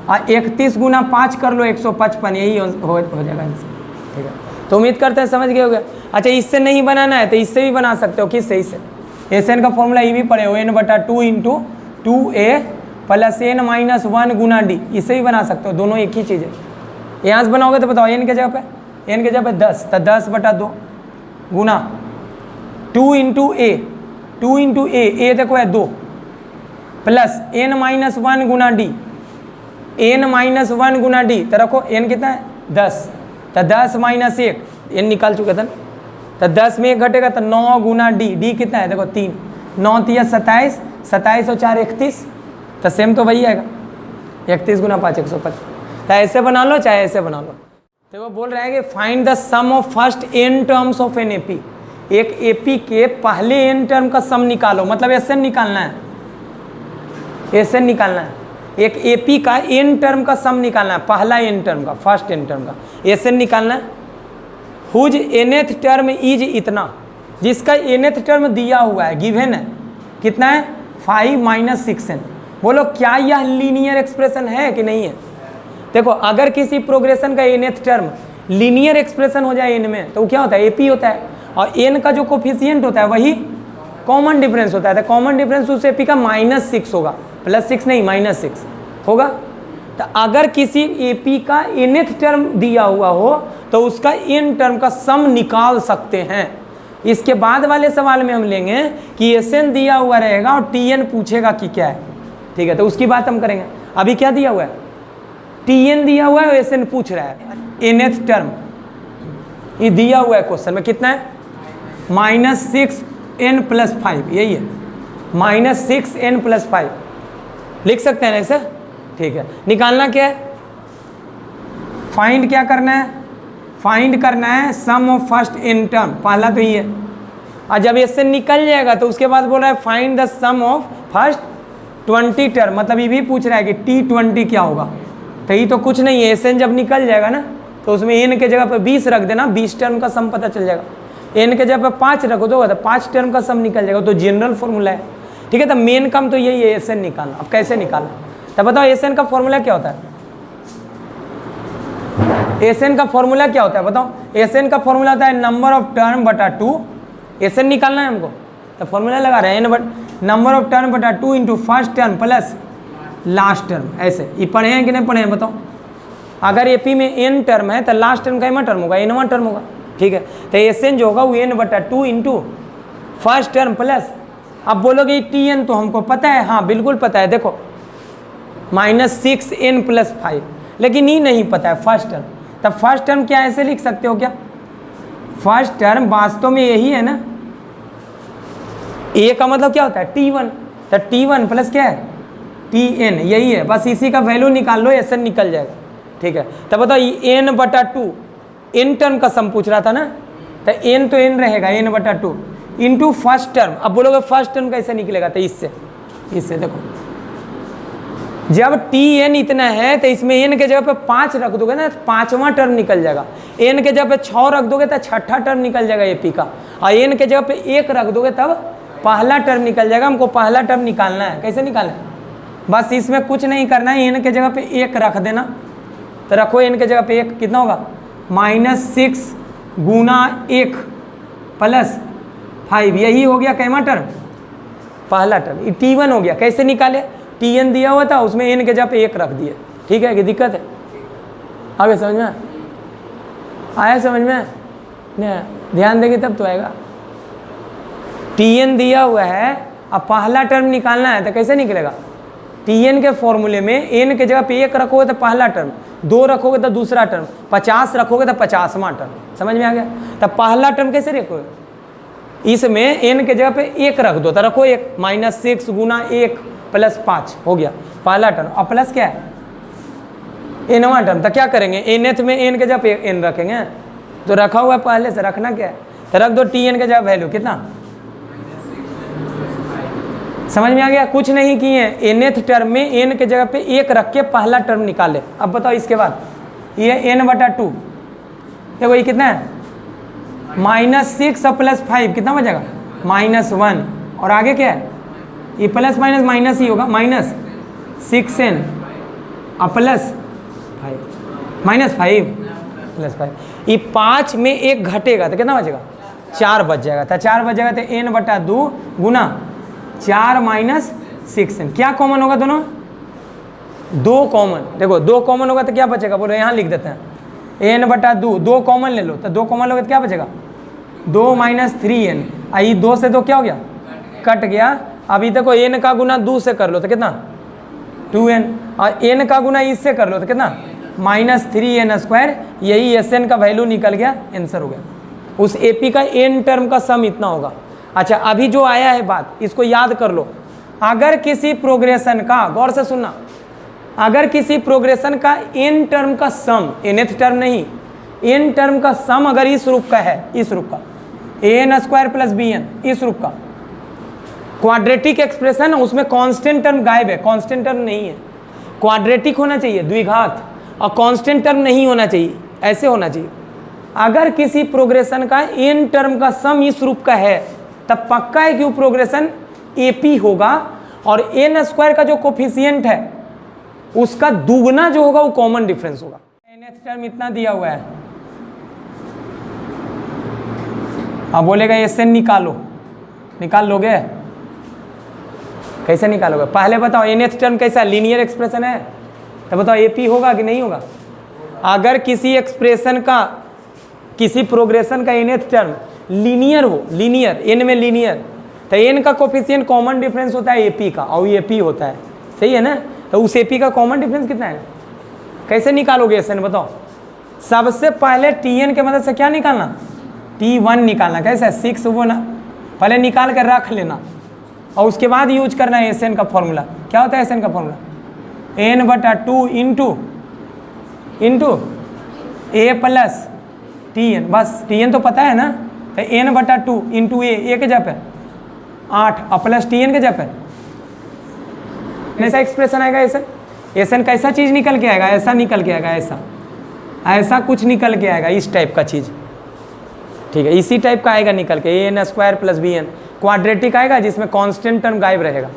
और 31 गुना 5 कर लो 155, यही हो जाएगा, ठीक है। तो उम्मीद करते हैं समझ गए होगे। अच्छा इससे नहीं बनाना है तो इससे भी बना सकते हो, किससे, इससे। एस एन का फॉर्मूला ये भी पढ़े हो, n/2 into 2a plus n minus 1 गुना डी, इससे भी बना सकते हो, दोनों एक ही चीज़ है। यहाँ से बनाओगे तो बताओ n के जगह पे 10, तो 10/2 गुना 2 इंटू ए, 2 इंटू ए देखो है 2 प्लस n माइनस 1 गुना डी, n माइनस 1 गुना डी, तो रखो n कितना है 10, तो 10 माइनस 1, n निकाल चुके थे ना, तो 10 में 1 घटेगा तो 9 गुना डी, डी कितना है देखो 3, 9 3 27, 27 और 4 31, तो सेम तो वही आएगा 31 गुना 5 125। तो ऐसे बना लो चाहे ऐसे बना लो। देखो बोल रहे हैं कि find the sum of first n terms of an AP, एक एपी के पहले n टर्म का सम निकालो, मतलब एस एन निकालना है, एस एन निकालना है। एक एपी का n टर्म का सम निकालना है, पहला n टर्म का, फर्स्ट n टर्म का एस एन निकालना है। हुज nth टर्म इज इतना, जिसका nth टर्म दिया हुआ है, गिवन है, कितना है 5 माइनस 6n। बोलो क्या यह लीनियर एक्सप्रेशन है कि नहीं है। देखो अगर किसी प्रोग्रेशन का nth टर्म लीनियर एक्सप्रेशन हो जाए n में, तो वो क्या होता है एपी होता है, और n का जो कोफिशिएंट होता है वही कॉमन डिफरेंस होता है। तो कॉमन डिफरेंस उस एपी का -6 होगा, +6 नहीं -6 होगा। तो अगर किसी एपी का nth टर्म दिया हुआ हो तो उसका n टर्म का सम निकाल सकते हैं। इसके बाद वाले सवाल में हम लेंगे कि एस एन दिया हुआ रहेगा और टी एन पूछेगा कि क्या है, ठीक है, तो उसकी बात हम करेंगे। अभी क्या दिया हुआ है, टी एन दिया हुआ है और एस एन पूछ रहा है। nth टर्म ये दिया हुआ है क्वेश्चन में, कितना है -6n + 5, यही है -6n + 5 लिख सकते हैं ना ऐसे, ठीक है। निकालना क्या है, फाइंड क्या करना है, फाइंड करना है sum of first n term, पहला तो ये है। और जब इससे निकल जाएगा तो उसके बाद बोल रहा है find the sum of first 20 term, मतलब ये भी पूछ रहा है कि T20 क्या होगा। तो ये तो कुछ नहीं है, एस एन जब निकल जाएगा ना तो उसमें n के जगह पर 20 रख देना, 20 टर्म का सम पता चल जाएगा। एन के जगह पे 5 रखो तो 5 टर्म का सम निकल जाएगा, तो जनरल फॉर्मूला है। ठीक है, तो मेन काम तो यही है, एस एन निकालना। अब कैसे निकालना, तो बताओ एस एन का फॉर्मूला क्या होता है? एस एन का फॉर्मूला क्या होता है बताओ? एस एन का फॉर्मूला होता है नंबर ऑफ टर्म बटा 2। एस एन निकालना है हमको, तो फॉर्मूला लगा रहे हैं नंबर ऑफ टर्म बटा 2 into first term plus last term. ऐसे ये पढ़े हैं कि नहीं पढ़े हैं बताओ? अगर एपी में एन टर्म है तो लास्ट टर्म का टर्म होगा, एनवा टर्म होगा। ठीक है, तो एस एन जो होगा वो एन बटा 2 इंटू फर्स्ट टर्म प्लस, अब बोलोगे टी एन तो हमको पता है, हाँ बिल्कुल पता है, देखो -6n + 5, लेकिन ये नहीं पता है फर्स्ट टर्म। तब फर्स्ट टर्म क्या ऐसे लिख सकते हो क्या? फर्स्ट टर्म वास्तव में यही है ना, ए का मतलब क्या होता है T1, तो T1 प्लस क्या है Tn, यही है, बस इसी का वैल्यू निकाल लो, एस एन निकल जाएगा। ठीक है, तब बताओ n बटा 2, n टर्म का सम पूछ रहा था ना, तो n तो n रहेगा, n बटा 2 इंटू फर्स्ट टर्म। अब बोलोगे फर्स्ट टर्म कैसे निकलेगा, तो इससे देखो, जब Tn इतना है तो इसमें n के जगह पे 5 रख दोगे ना, 5वां टर्म निकल जाएगा। n के जगह पे 6 रख दोगे तो 6ठा टर्म निकल जाएगा एपी का, और n के जगह पे 1 रख दोगे तब पहला टर्म निकल जाएगा। हमको पहला टर्म निकालना है, कैसे निकालना है? बस इसमें कुछ नहीं करना है, n के जगह पे 1 रख देना, तो रखो n के जगह पे 1, कितना होगा -6 गुना 1 + 5, यही हो गया कैमा टर्म, पहला टर्म। ये T1 हो गया। कैसे निकाले? Tn दिया हुआ था, उसमें n के जगह पे 1 रख दिए। ठीक है, कि दिक्कत है? आगे समझ में आया? समझ में नहीं? ध्यान देंगे तब तो आएगा। Tn दिया हुआ है, अब पहला टर्म निकालना है, तो कैसे निकलेगा? Tn के फॉर्मूले में n के जगह पे 1 रखोगे तो पहला टर्म, 2 रखोगे तो दूसरा टर्म, 50 रखोगे तो 50वां टर्म। समझ में आ गया? तब पहला टर्म कैसे रखोगे? इसमें n के जगह पे 1 रख दो, तो रखो 1, -6 गुना 1 + 5 हो गया पहला टर्म, और प्लस क्या है nवां टर्म। तो क्या करेंगे, nth में n के जगह पे n रखेंगे, तो रखा हुआ है पहले से, रखना क्या है, तो रख दो Tn के जगह वैल्यू कितना। समझ में आ गया? कुछ नहीं किए, nth टर्म में n के जगह पे 1 रख के पहला टर्म निकाले। अब बताओ इसके बाद ये n बटा 2, देखो ये कितना है -6 + 5, कितना बचेगा -1, और आगे क्या है ये प्लस माइनस माइनस ही होगा, -6n + 5 -5 + 5, ये 5 में 1 घटेगा तो कितना बचेगा 4 बच जाएगा। तो 4 बच जाएगा, तो n बटा 2 गुना 4 - 6n, क्या कॉमन होगा दोनों? 2 कॉमन। देखो 2 कॉमन होगा तो क्या बचेगा, बोलो यहाँ लिख देते हैं, n बटा 2, 2 कॉमन ले लो, तो 2 कॉमन लोगे तो क्या बचेगा 2 - 3n, आई 2 से 2 क्या हो गया कट गया। अभी देखो n का गुना 2 से कर लो तो कितना 2n, और n का गुना इससे कर लो तो कितना -3n², यही Sn का वैल्यू निकल गया, आंसर हो गया। उस एपी का n टर्म का सम इतना होगा। अच्छा, अभी जो आया है बात, इसको याद कर लो। अगर किसी प्रोग्रेशन का, गौर से सुनना, अगर किसी प्रोग्रेशन का n टर्म का सम, nth टर्म नहीं, n टर्म का सम अगर इस रूप का है, इस रूप का an² + bn, इस रूप का क्वाड्रेटिक एक्सप्रेशन, उसमें कांस्टेंट टर्म गायब है, कांस्टेंट टर्म नहीं है, क्वाड्रेटिक होना चाहिए द्विघात, और कांस्टेंट टर्म नहीं होना चाहिए, ऐसे होना चाहिए। अगर किसी प्रोग्रेशन का n टर्म का सम इस रूप का है, तब पक्का है कि वो प्रोग्रेशन एपी होगा, और n² का जो कोफिशिएंट है उसका दुगना जो होगा वो कॉमन डिफरेंस होगा। nth टर्म इतना दिया हुआ है, अब बोलेगा Sn निकालो, निकाल लोगे? कैसे निकालोगे? पहले बताओ nth टर्म कैसा, लीनियर एक्सप्रेशन है, तो बताओ एपी होगा कि नहीं होगा? अगर किसी एक्सप्रेशन का, किसी प्रोग्रेशन का nth टर्म लीनियर हो, लीनियर n में लीनियर, तो n का कोफिशिएंट कॉमन डिफरेंस होता है एपी का, और ये एपी होता है, सही है ना? तो उस एपी का कॉमन डिफरेंस कितना है? कैसे निकालोगे Sn बताओ? सबसे पहले Tn के मदद से क्या निकालना, T1 निकालना। कैसे 6 वो ना पहले निकाल कर रख लेना, और उसके बाद यूज करना है Sn का फॉर्मूला। क्या होता है Sn का फॉर्मूला? n बटा 2 इंटू a + Tn, बस Tn तो पता है ना, तो n बटा 2 इंटू a के जगह पे 8 और प्लस Tn के जगह पे ऐसा एक्सप्रेशन आएगा। Sn कैसा चीज़ निकल के आएगा, ऐसा निकल के आएगा, ऐसा कुछ निकल के आएगा, इस टाइप का चीज़। ठीक है, इसी टाइप का आएगा निकल के, a n square plus b n. Quadratic आएगा जिसमें कांस्टेंट टर्म गायब रहेगा।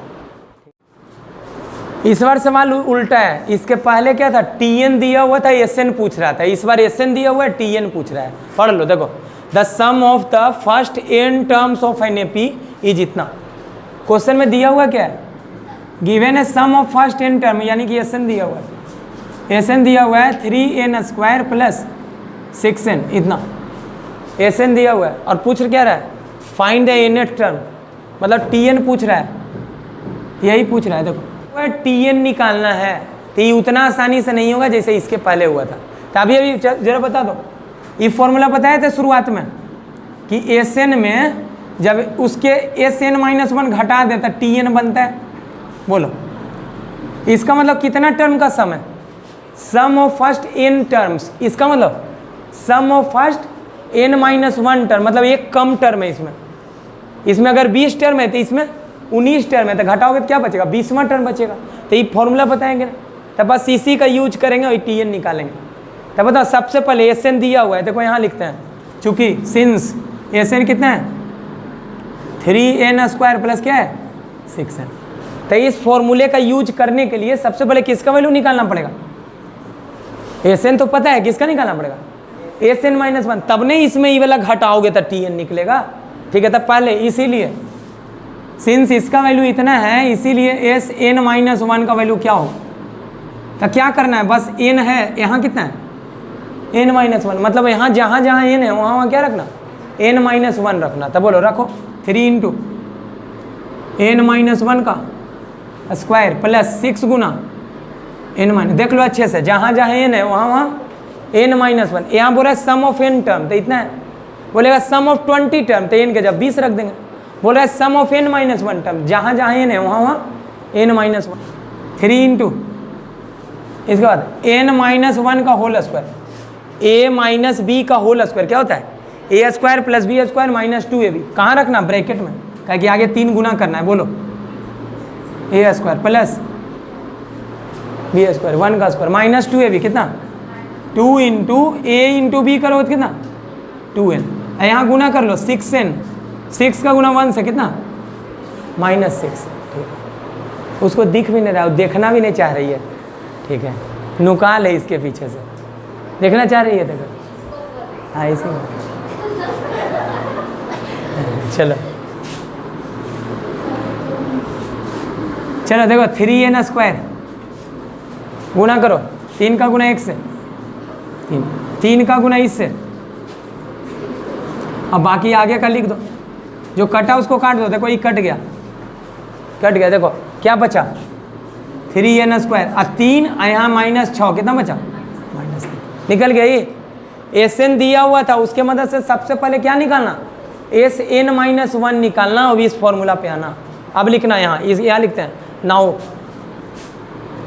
इस बार सवाल उल्टा है, इसके पहले क्या था, टी एन दिया हुआ था, एस एन पूछ रहा था, इस बार एस एन दिया हुआ है, टी एन पूछ रहा है। पढ़ लो, देखो the sum of the first N terms of an A P is इतना। क्वेश्चन में दिया हुआ क्या है, गिवन है sum of first N term, यानी कि एस एन दिया हुआ है, एस एन दिया हुआ है 3n स्क्वायर प्लस 6n, इतना एस एन दिया हुआ है। और पूछ क्या रहा है, फाइंड द nth टर्म, मतलब टी एन पूछ रहा है, यही पूछ रहा है। देखो टी एन निकालना है तो ये उतना आसानी से नहीं होगा जैसे इसके पहले हुआ था। तो अभी जरा बता दो, ये फॉर्मूला बताया था शुरुआत में कि एस एन में जब उसके एस एन माइनस 1 घटा देता टी एन बनता है। बोलो इसका मतलब कितना टर्म का सम है, sum of first N terms, इसका मतलब sum of first n minus 1 term, मतलब एक कम टर्म है इसमें। इसमें अगर 20 टर्म है तो इसमें 19 टर्म है, तो घटाओगे तो क्या बचेगा, 20वां टर्म बचेगा। तो ये फॉर्मूला बताएंगे ना, तो बस इसी का यूज करेंगे और टी एन निकालेंगे। तो बताओ सबसे पहले एस एन दिया हुआ है, देखो यहाँ लिखते हैं, चूंकि सिंस एस एन कितना है 3n स्क्वायर प्लस क्या है 6n, तो इस फॉर्मूले का यूज करने के लिए सबसे पहले किसका वैल्यू निकालना पड़ेगा, एस एन तो पता है, किसका निकालना पड़ेगा, एस एन माइनस 1, तब नहीं इसमें ये वाला घटाओगे तो टी एन निकलेगा। ठीक है, तब पहले इसीलिए सिंस इसका वैल्यू इतना है, इसीलिए एस एन माइनस 1 का वैल्यू क्या हो, तो क्या करना है, बस एन है, यहाँ कितना है एन माइनस 1, मतलब यहाँ जहाँ जहाँ एन है वहाँ वहाँ क्या रखना, एन माइनस 1 रखना। तब बोलो रखो 3 इंटू एन माइनस 1 का स्क्वायर प्लस 6 गुना एन माइनस, देख लो अच्छे से, जहाँ जहाँ एन है वहाँ वहाँ एन माइनस 1। यहाँ बोल रहा है सम ऑफ एन टर्म, तो इतना है, बोलेगा सम ऑफ 20 टर्म, तो एन के जब 20 रख देंगे। बोल रहा है sum of N minus 1 term, जहाँ जहाँ एन है वहाँ वहाँ एन माइनस 1, 3 इंटू इसके बाद एन माइनस 1 का whole square, a minus b का होल स्क्वायर क्या होता है, a square plus b square minus 2ab, कहाँ रखना, ब्रैकेट में, क्या कि आगे 3 गुना करना है। बोलो ए स्क्वायर प्लस बी स्क्वायर 1 का स्क्वायर माइनस 2ab, कितना 2 इंटू ए इंटू बी करो तो कितना 2n, यहाँ गुना कर लो 6n, 6 का गुना 1 से कितना माइनस 6। ठीक, उसको दिख भी नहीं रहा, देखना भी नहीं चाह रही है। ठीक है, नुकाल है इसके पीछे से, देखना चाह रही है, देखो हाँ इसी में। चलो चलो देखो 3n स्क्वायर गुना करो 3 का गुना 1 से 3 का गुना इससे, अब बाकी आगे का लिख दो, जो कटा उसको काट दो, देखो ये कट गया, देखो क्या बचा 3n स्क्वायर और 3 यहाँ माइनस 6, कितना बचा माइनस 3, निकल गया। ये एस एन दिया हुआ था, उसके मदद से सबसे पहले क्या निकालना, एस एन माइनस 1 निकालना, और इस फॉर्मूला पे आना। अब लिखना यहाँ लिखते हैं नाउ,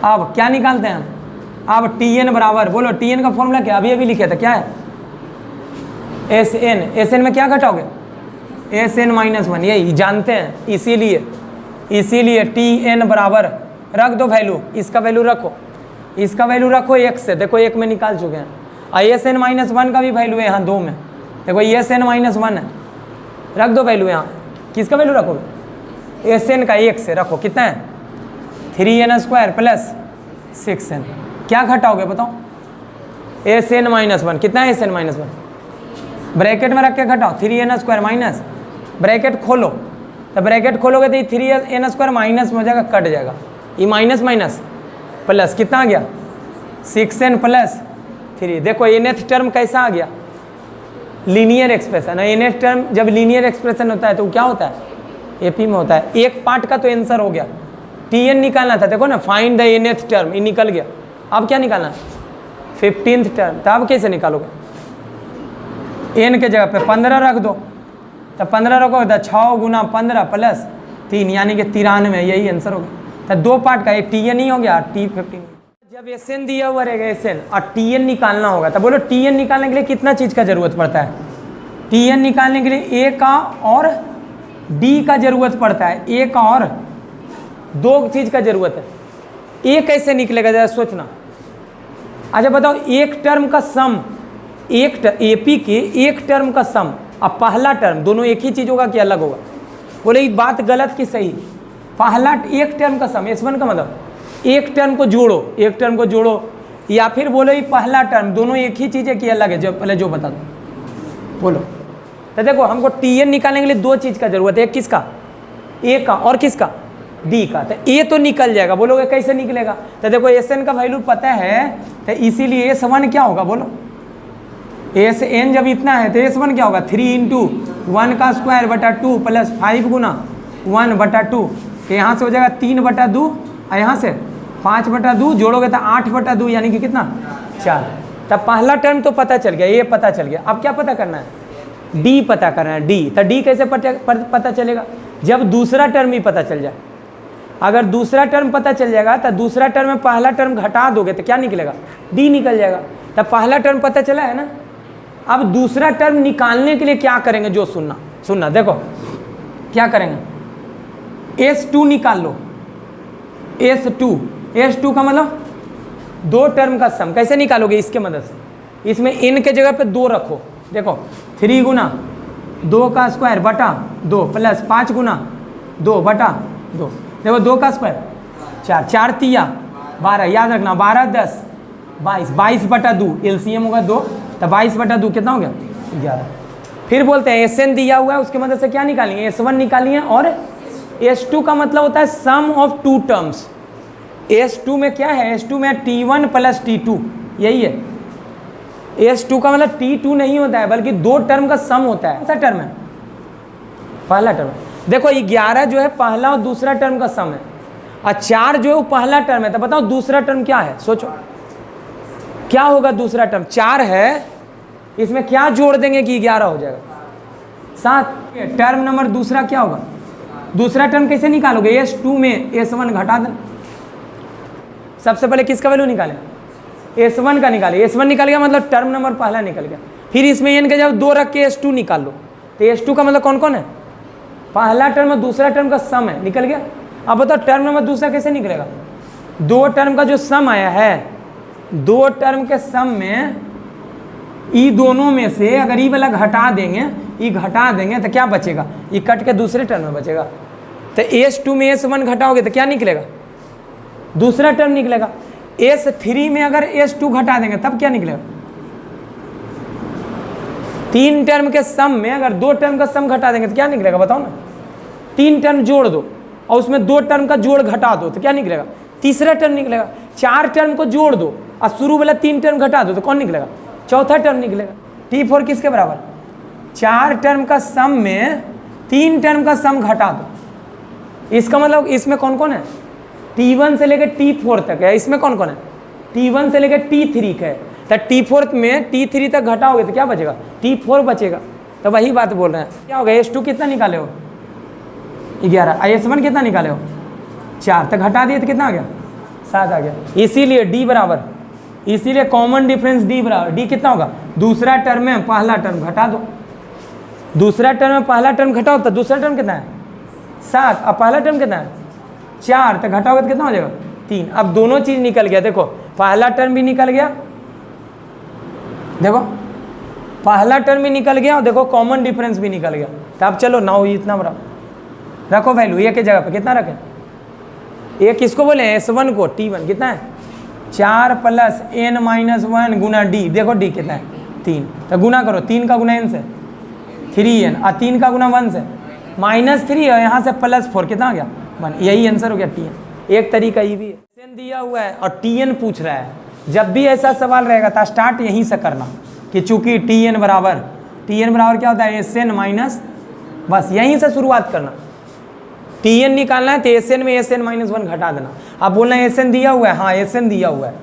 अब क्या निकालते हैं, अब टी एन बराबर, बोलो टी एन का फॉर्मूला क्या, अभी लिखे था, क्या है एस एन में क्या घटाओगे, एस एन माइनस 1, यही जानते हैं, इसीलिए टी एन बराबर रख दो वैल्यू, इसका वैल्यू रखो, इसका वैल्यू रखो 1 से, देखो 1 में निकाल चुके हैं, और एस एन माइनस 1 का भी वैल्यू है यहाँ 2 में, देखो एस एन माइनस 1 है, रख दो वैल्यू यहाँ, किसका वैल्यू रखोगे, एस एन का 1 से रखो, कितना है 3n स्क्वायर प्लस 6n, क्या घटाओगे बताओ, एस एन माइनस 1, कितना है एस एन माइनस 1, ब्रैकेट में रख के घटाओ 3n स्क्वायर माइनस, ब्रैकेट खोलो, तो ब्रैकेट खोलोगे तो ये 3n स्क्वायर माइनस में हो जाएगा, कट जाएगा, ये माइनस माइनस प्लस कितना आ गया 6n प्लस 3, देखो nth टर्म कैसा आ गया, लीनियर एक्सप्रेशन। nth टर्म जब लीनियर एक्सप्रेशन होता है तो क्या होता है, एपी में होता है। एक पार्ट का तो आंसर हो गया, टीएन निकालना था, देखो ना फाइंड द nth टर्म, ये निकल गया। अब क्या निकालना है 15th टर्म, तो अब कैसे निकालोगे, n के जगह पे 15 रख दो, तो 15 रखोगे तो 6 गुना 15 प्लस 3 यानी कि 93, यही आंसर हो गया। तो 2 पार्ट का, एक टीएन ही हो गया, T15। जब एसएन दिया हुआ रहेगा एसएन और टीएन निकालना होगा, तो बोलो टीएन निकालने के लिए कितना चीज़ का जरूरत पड़ता है, टीएन निकालने के लिए ए का और डी का जरूरत पड़ता है, ए का और 2 चीज़ का जरूरत है। ए कैसे निकलेगा जरा सोचना। अच्छा बताओ, एक टर्म का सम, एक एपी के एक टर्म का सम अब पहला टर्म दोनों एक ही चीज़ होगा कि अलग होगा? बोले ये बात गलत कि सही? पहला एक टर्म का सम, S1 का मतलब एक टर्म को जोड़ो, एक टर्म को जोड़ो, या फिर बोलो ये पहला टर्म, दोनों एक ही चीज़ है कि अलग है? जो पहले जो बता दो बोलो। तो देखो हमको Tn निकालने के लिए दो चीज़ का जरूरत है, एक किसका? A का, और किसका? D का। तो A तो निकल जाएगा, बोलोगे कैसे निकलेगा? तो देखो Sn का वैल्यू पता है, तो इसीलिए S1 क्या होगा बोलो? Sn जब इतना है तो S1 क्या होगा? 3 इंटू 1 का स्क्वायर बटा 2 प्लस 5 गुना 1 बटा 2। तो यहाँ से हो जाएगा 3 बटा 2 और यहाँ से 5 बटा 2, जोड़ोगे तो 8 बटा 2 यानी कि कितना? 4। तब पहला टर्म तो पता चल गया, ये पता चल गया। अब क्या पता करना है? D पता करना है, D। तो D कैसे पता चलेगा? जब दूसरा टर्म ही पता चल जाए। अगर दूसरा टर्म पता चल जाएगा तो दूसरा टर्म में पहला टर्म घटा दोगे तो क्या निकलेगा? D निकल जाएगा। तब पहला टर्म पता चला है ना। अब दूसरा टर्म निकालने के लिए क्या करेंगे? जो सुनना देखो क्या करेंगे? S2 निकाल लो। S2 का मतलब दो टर्म का सम। कैसे निकालोगे? इसके मदद से। इसमें n के जगह पे 2 रखो। देखो 3 गुना 2 का स्क्वायर बटा 2 प्लस 5 गुना 2 बटा 2। देखो 2 का स्क्वायर 4, 4 तिया 12, याद रखना 12 10 22, 22 बटा 2 LCM होगा 2, तो 22 बटा 2 कितना हो गया? 11। फिर बोलते हैं Sn दिया हुआ है, उसके मदद से क्या निकालेंगे? S1 निकालिए। और S2 का मतलब होता है sum of to terms. S2 में क्या है? S2 में T1 प्लस T2, यही है। S2 का मतलब T2 नहीं होता है, बल्कि दो टर्म का सम होता है। कौन सा टर्म है? पहला टर्म। देखो 11 जो है पहला और दूसरा टर्म का सम है, और 4 जो है वो पहला टर्म है। तो बताओ दूसरा टर्म क्या है? सोचो क्या होगा दूसरा टर्म? 4 है, इसमें क्या जोड़ देंगे कि 11 हो जाएगा? 7। टर्म नंबर दूसरा क्या होगा? दूसरा टर्म कैसे निकालोगे? S2 में S1 घटा देना। सबसे पहले किसका वैल्यू निकालें? S1 का निकाले। S1 निकल गया मतलब टर्म नंबर पहला निकल गया। फिर इसमें n के जब 2 रख के S2 निकाल लो। तो S2 का मतलब कौन कौन है? पहला टर्म और दूसरा टर्म का सम है, निकल गया। अब बताओ टर्म नंबर दूसरा कैसे निकलेगा? दो टर्म का जो सम आया है, दो टर्म के सम में ई दोनों में से अगर ई वाला घटा देंगे तो क्या बचेगा? ई कट के दूसरे टर्म में बचेगा। तो S2 में S1 घटाओगे तो क्या निकलेगा? दूसरा टर्म निकलेगा। S3 में अगर S2 घटा देंगे तब क्या निकलेगा? तीन टर्म के सम में अगर दो टर्म का सम घटा देंगे तो क्या निकलेगा? बताओ ना। 3 टर्म जोड़ दो और उसमें 2 टर्म का जोड़ घटा दो तो क्या निकलेगा? तीसरा टर्म निकलेगा। 4 टर्म को जोड़ दो और शुरू वाला 3 टर्म घटा दो तो कौन निकलेगा? चौथा टर्म निकलेगा। T4 किसके बराबर? 4 टर्म का सम में 3 टर्म का सम घटा दो। इसका मतलब इसमें कौन कौन है? T1 से लेकर T4 तक है। इसमें कौन कौन है? T1 से लेकर T3 का है। तो T4 में T3 तक घटाओगे तो क्या बचेगा? T4 बचेगा। तो वही बात बोल रहे हैं। क्या होगा? S2 कितना निकाले हो? 11। S1 कितना निकाले हो? 4। तो घटा दिए तो कितना आ गया? 7 आ गया। इसीलिए D बराबर, इसीलिए कॉमन डिफरेंस D बराबर, D कितना होगा? दूसरा टर्म में पहला टर्म घटा दो। दूसरा टर्म में पहला टर्म घटाओ तो दूसरा टर्म कितना है? 7। अब पहला टर्म कितना है? 4। तो घटाओगे तो कितना हो जाएगा? 3। अब दोनों चीज निकल गया। देखो पहला टर्म भी निकल गया, देखो पहला टर्म भी निकल गया और देखो कॉमन डिफरेंस भी निकल गया। तो अब चलो ना इतना बड़ा रखो वैल्यू ए के जगह पे। कितना रखें? ए किसको बोले? S1 को। T1 कितना है? 4 प्लस n-1 गुना D। देखो D कितना है? 3। तो गुना करो, 3 का गुना n से 3n और 3 का गुना 1 से -3 और यहाँ से +4 कितना आ गया? 1। यही आंसर हो गया Tn। एक तरीका ये भी है। Sn दिया हुआ है और Tn पूछ रहा है। जब भी ऐसा सवाल रहेगा तो स्टार्ट यहीं से करना कि चूंकि Tn बराबर क्या होता है? Sn माइनस, बस यहीं से शुरुआत करना। Tn निकालना है तो Sn में Sn-1 घटा देना। अब बोलना है Sn दिया हुआ है, हाँ Sn दिया हुआ है।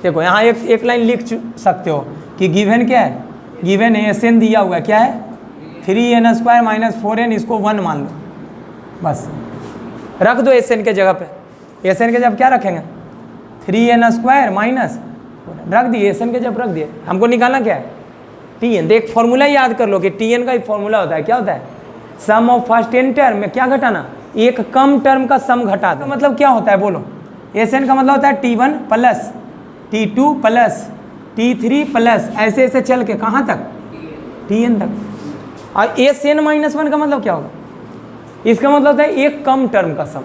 देखो यहाँ एक लाइन लिख सकते हो कि गिवन क्या है? गिवन है Sn दिया हुआ है, क्या है? 3n² - 4n, इसको 1 मान लो, बस रख दो Sn के जगह पे। Sn के जब क्या रखेंगे? 3n² - रख दिए, Sn के जब रख दिए। हमको निकालना क्या है? Tn। देख फॉर्मूला याद कर लो कि Tn का ही फॉर्मूला होता है। क्या होता है? Sum of first n term में क्या घटाना? एक कम टर्म का सम घटा दो। मतलब क्या होता है बोलो? Sn का मतलब होता है T1 plus T2 plus T3 plus ऐसे ऐसे चल के कहाँ तक? Tn तक। और एस एन माइनस वन का मतलब क्या होगा? इसका मतलब होता है एक कम टर्म का सम।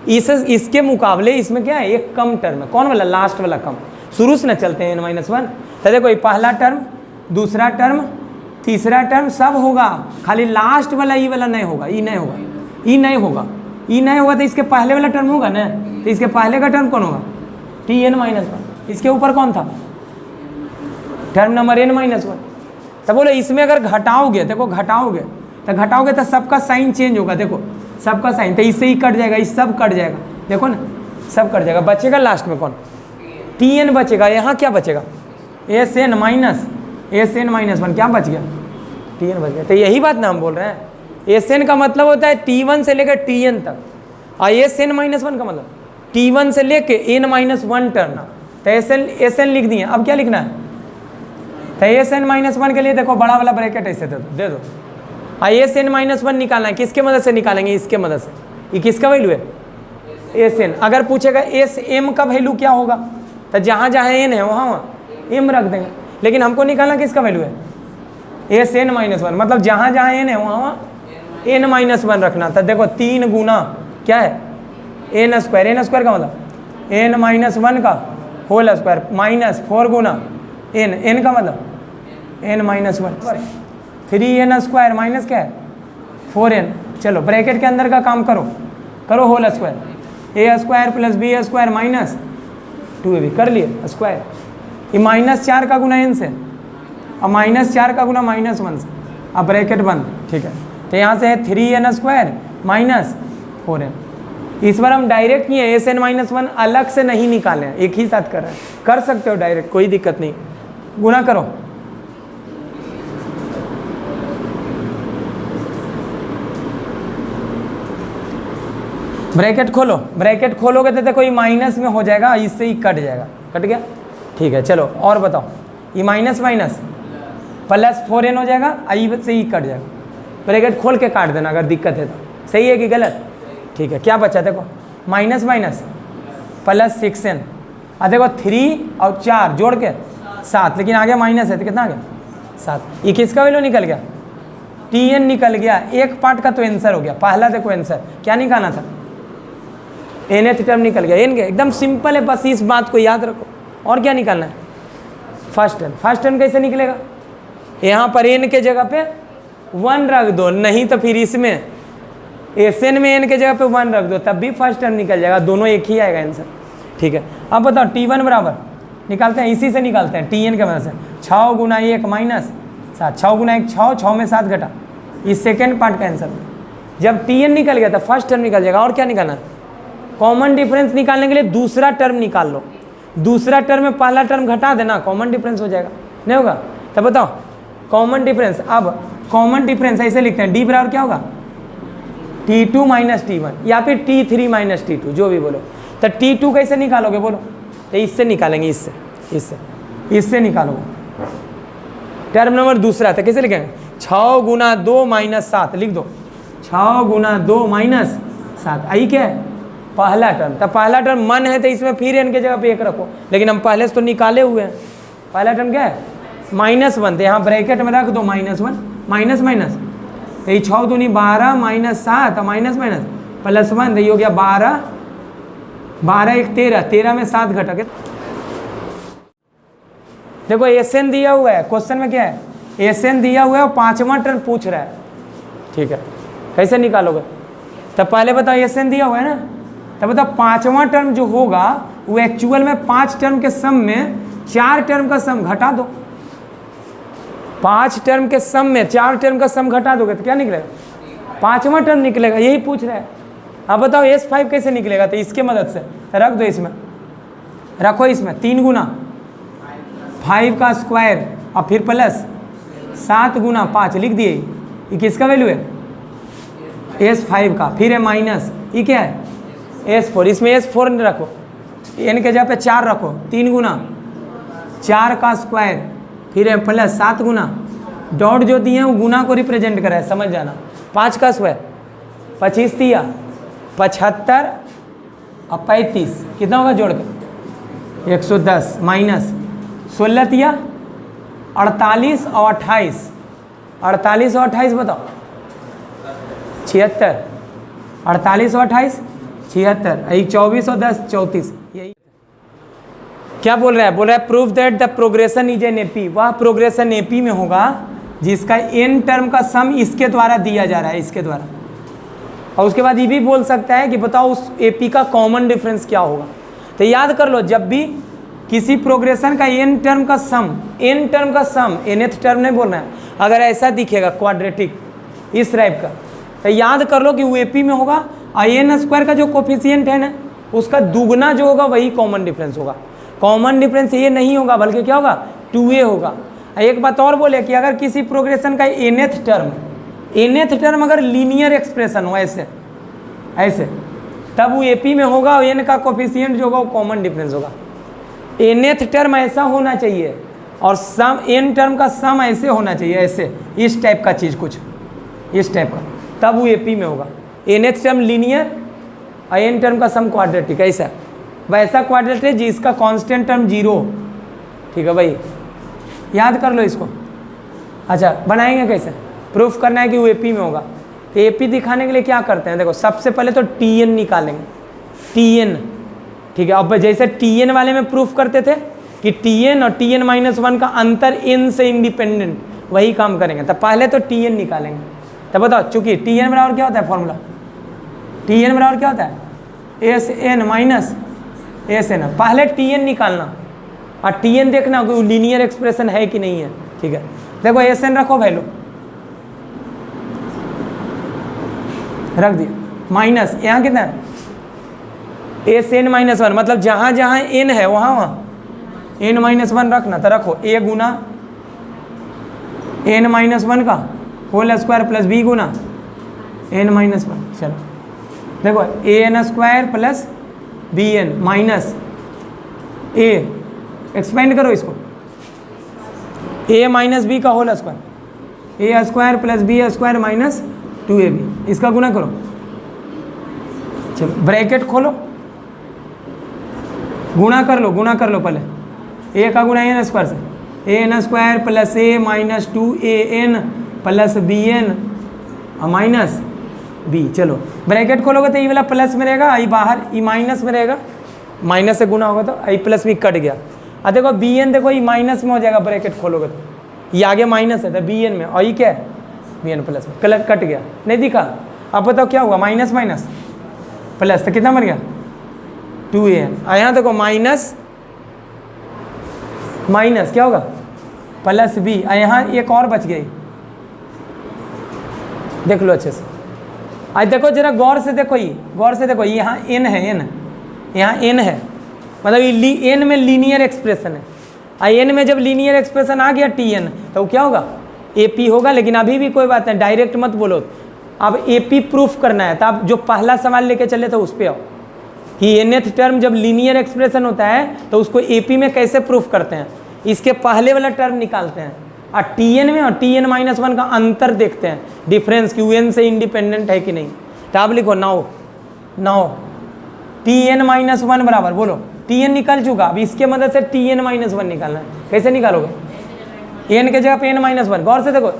इसके मुकाबले इसमें क्या है, एक कम टर्म है। कौन वाला? लास्ट वाला कम। शुरू से ना चलते हैं n-1। तो देखो ये पहला टर्म, दूसरा टर्म, तीसरा टर्म सब होगा, खाली लास्ट वाला ई वाला नहीं होगा, ई नहीं होगा, ई नहीं होगा, ई नहीं होगा। तो इसके पहले वाला टर्म होगा ना, तो इसके पहले का टर्म कौन होगा? Tn-1। इसके ऊपर कौन था? Term number n-1। तो बोलो इसमें अगर घटाओगे, देखो घटाओगे तो सबका साइन चेंज होगा। देखो सबका साइन, तो इससे ही कट जाएगा, इस सब कट जाएगा, देखो ना सब कट जाएगा। बचेगा लास्ट में कौन? Tn बचेगा। यहाँ क्या बचेगा? Sn-1 क्या बच गया? Tn बच गया। तो यही बात ना हम बोल रहे हैं, Sn का मतलब होता है T1 से लेकर Tn तक, और Sn-1 का मतलब T1 से लेके n-1 टर्म। तो Sn लिख दिए। अब क्या लिखना है? तो Sn-1 के लिए देखो बड़ा वाला ब्रैकेट ऐसे दे दो। Sn-1 निकालना है, किसके मदद से निकालेंगे? इसके मदद से। ये किसका वैल्यू है? Sn। अगर पूछेगा Sm का वैल्यू क्या होगा, तो जहाँ जहाँ n है वहाँ m रख देंगे। लेकिन हमको निकालना किसका वैल्यू है? Sn-1। मतलब जहाँ जहाँ n है वहाँ n-1 रखना। तो देखो 3 गुना क्या है? n स्क्वायर का मतलब n-1 का होल स्क्वायर माइनस 4 गुना n का मतलब n-1 3n स्क्वायर माइनस क्या है? 4n। चलो ब्रैकेट के अंदर का काम करो whole square, a square plus b square minus 2ab कर लिए स्क्वायर। ये -4 का गुना n से और -4 का गुना -1 से, अब ब्रैकेट बंद। ठीक है, तो यहाँ से है 3n स्क्वायर माइनस 4n। इस बार हम डायरेक्ट नहीं है, Sn-1 अलग से नहीं निकालें, एक ही साथ कर रहे हैं। कर सकते हो डायरेक्ट, कोई दिक्कत नहीं। गुना करो, ब्रैकेट खोलो। ब्रैकेट खोलोगे तो देखो ये माइनस में हो जाएगा, इससे ही कट जाएगा। कट गया? ठीक है, चलो और बताओ। ये माइनस प्लस 4n हो जाएगा, आई से ही कट जाएगा। ब्रैकेट खोल के काट देना अगर दिक्कत है तो। सही है कि गलत? ठीक है, क्या बचा? देखो माइनस प्लस 6n, और देखो 3 और 4 जोड़ के 7, लेकिन आगे माइनस है तो कितना आ गया? 7। ये किसका वैल्यू निकल गया? Tn निकल गया। एक पार्ट का तो आंसर हो गया। पहला देखो आंसर क्या निकालना था? nth टर्म निकल गया। n एकदम सिंपल है, बस इस बात को याद रखो। और क्या निकालना है? फर्स्ट टर्म कैसे निकलेगा? यहाँ पर n के जगह पे 1 रख दो, नहीं तो फिर इसमें Sn में n के जगह पे 1 रख दो, तब भी फर्स्ट टर्म निकल जाएगा। दोनों एक ही आएगा आंसर। ठीक है, अब बताओ T1 बराबर निकालते हैं, इसी से निकालते हैं Tn के मदद से। 6 गुना 1 माइनस 7, 6 गुना 1 6 में 7 घटा, इस सेकेंड पार्ट का आंसर। जब Tn निकल गया तो फर्स्ट टर्म निकल जाएगा। और क्या निकालना है? कॉमन डिफरेंस निकालने के लिए दूसरा टर्म निकाल लो। दूसरा टर्म में पहला टर्म घटा देना, कॉमन डिफरेंस हो जाएगा। नहीं होगा? तो बताओ कॉमन डिफरेंस। अब कॉमन डिफरेंस ऐसे लिखते हैं, d बराबर क्या होगा? T2 माइनस T1 या फिर T3 माइनस T2, जो भी बोलो। तो T2 कैसे निकालोगे बोलो? तो इससे निकालेंगे, इससे निकालोगे। टर्म नंबर दूसरा था, कैसे लिखेंगे? 6 गुना 2 माइनस 7 लिख दो। 6 गुना 2 माइनस 7, आई क्या है? पहला टर्म। तो पहला टर्म मन है तो इसमें फिर n के जगह पे 1 रखो, लेकिन हम पहले से तो निकाले हुए हैं। पहला टर्म क्या है? -1, तो यहाँ ब्रैकेट में रख दो -1 माइनस तो ये 6 दूनी 12 माइनस 7 माइनस प्लस 1, तो ये हो गया 12 1 13, 13 में 7 घटा के। देखो Sn दिया हुआ है, क्वेश्चन में क्या है? Sn दिया हुआ है और 5वां टर्म पूछ रहा है। ठीक है, कैसे निकालोगे? तो पहले बताओ Sn दिया हुआ है ना, तो बताओ 5वां टर्म जो होगा वो एक्चुअल में 5 टर्म के सम में 4 टर्म का सम घटा दो। 5 टर्म के सम में 4 टर्म का सम घटा दोगे तो क्या निकलेगा? 5वां टर्म निकलेगा, यही पूछ रहा है। अब बताओ S5 कैसे निकलेगा? तो इसके मदद से रख दो, इसमें रखो, इसमें 3 गुना 5 का स्क्वायर और फिर प्लस 7 गुना 5 लिख दिए। ये किसका वैल्यू है? S5 का। फिर है माइनस, ये क्या है? S4। इसमें S4 रखो, n के जगह पे 4 रखो। 3 गुना 4 का स्क्वायर, फिर है प्लस 7 गुना, डॉट जो दिए हैं वो गुना को रिप्रेजेंट कर रहा है, समझ जाना। 5 का स्क्वायर 25 तिया 75 और 35 कितना होगा जोड़ के? 110 माइनस 16 तिया 48 और 28 48 और 28 बताओ, 76, 48 और 28 76, यही 24 और 10 34, यही क्या बोल रहा है? बोल रहा है prove that the progression is an AP. वह प्रोग्रेशन एपी में होगा जिसका एन टर्म का सम इसके द्वारा दिया जा रहा है, इसके द्वारा। और उसके बाद ये भी बोल सकता है कि बताओ उस एपी का कॉमन डिफरेंस क्या होगा। तो याद कर लो, जब भी किसी प्रोग्रेशन का एन टर्म का सम, एन टर्म का सम, nth टर्म नहीं बोलना है, अगर ऐसा दिखेगा क्वाड्रेटिक इस टाइप का, तो याद कर लो कि वो एपी में होगा। और एन स्क्वायर का जो कोफिशिएंट है ना, उसका दुगना जो होगा वही कॉमन डिफरेंस होगा। कॉमन डिफरेंस ये नहीं होगा बल्कि क्या होगा, 2a होगा। एक बात और बोले कि अगर किसी प्रोग्रेशन का nth टर्म अगर लीनियर एक्सप्रेशन हो ऐसे ऐसे, तब वो एपी में होगा और एन का कोफिशिएंट जो होगा वो कॉमन डिफरेंस होगा। nth टर्म ऐसा होना चाहिए और सम, एन टर्म का सम ऐसे होना चाहिए, ऐसे इस टाइप का चीज़, कुछ इस टाइप का, तब वो एपी में होगा। nth टर्म लीनियर और एन टर्म का सम क्वाड्रेटिक, ऐसा वैसा क्वाड्रेटिक जिसका कांस्टेंट टर्म 0। ठीक है भाई, याद कर लो इसको। अच्छा, बनाएंगे कैसे? प्रूफ करना है कि वो एपी में होगा। तो एपी दिखाने के लिए क्या करते हैं, देखो सबसे पहले तो टीएन निकालेंगे, टीएन। ठीक है, अब जैसे टीएन वाले में प्रूफ करते थे कि टीएन और टीएन -1 का अंतर एन से इंडिपेंडेंट, वही काम करेंगे। तो पहले तो टीएन निकालेंगे। तो बताओ, चूंकि टीएन बराबर क्या होता है फॉर्मूला, टीएन बराबर क्या होता है, S N minus S N. पहले टीएन निकालना और टीएन देखना कोई लीनियर एक्सप्रेशन है कि नहीं है। ठीक है, देखो एस एन रखो वैल्यू, रख दिया, माइनस यहाँ कितना है, एस एन -1, मतलब जहाँ जहाँ एन है वहाँ वहाँ एन -1 रखना। तो रखो ए गुना एन -1 का होल स्क्वायर प्लस बी गुना एन -1। चलो देखो, a n square plus b n minus a, expand करो इसको, ए माइनस बी का whole square, a square plus b square minus 2ab, इसका गुना करो। चलो ब्रैकेट खोलो, गुणा कर लो, गुणा कर लो पहले, ए का गुणा एन स्क्वायर से, a n square plus a minus 2an plus b n minus b. चलो ब्रैकेट खोलोगे तो ये वाला प्लस में रहेगा, आई बाहर, ई माइनस में रहेगा, माइनस से गुना होगा तो आई प्लस भी कट गया। अब देखो बी एन, देखो ये माइनस में हो जाएगा, ब्रैकेट खोलोगे तो ये आगे माइनस है, तो बी एन में, और ये क्या है बी एन प्लस में, कलर कट गया, नहीं दिखा। अब बताओ क्या हुआ, माइनस माइनस प्लस, तो कितना बन गया 2an। और यहाँ देखो माइनस माइनस क्या होगा प्लस बी, और यहाँ एक और बच गई, देख लो अच्छे से। आज देखो जरा गौर से देखो, ये गौर से देखो, यहाँ एन है, एन यहाँ एन है, मतलब ये एन में लीनियर एक्सप्रेशन है। और एन में जब लीनियर एक्सप्रेशन आ गया टीएन, तो क्या होगा एपी होगा। लेकिन अभी भी कोई बात नहीं, डायरेक्ट मत बोलो, अब एपी प्रूफ करना है। तो आप जो पहला सवाल लेके चले थे उस पर आओ कि nth टर्म जब लीनियर एक्सप्रेशन होता है तो उसको एपी में कैसे प्रूफ करते हैं। इसके पहले वाला टर्म निकालते हैं और टीएन में और टीएन -1 का अंतर देखते हैं, डिफरेंस कि एन से इंडिपेंडेंट है कि नहीं। तो आप लिखो नाउ टीएन -1 बराबर, बोलो टीएन निकल चुका, अब इसके मदद से टीएन -1 निकालना है। कैसे निकालोगे, एन के जगह पे n -1, गौर से देखो,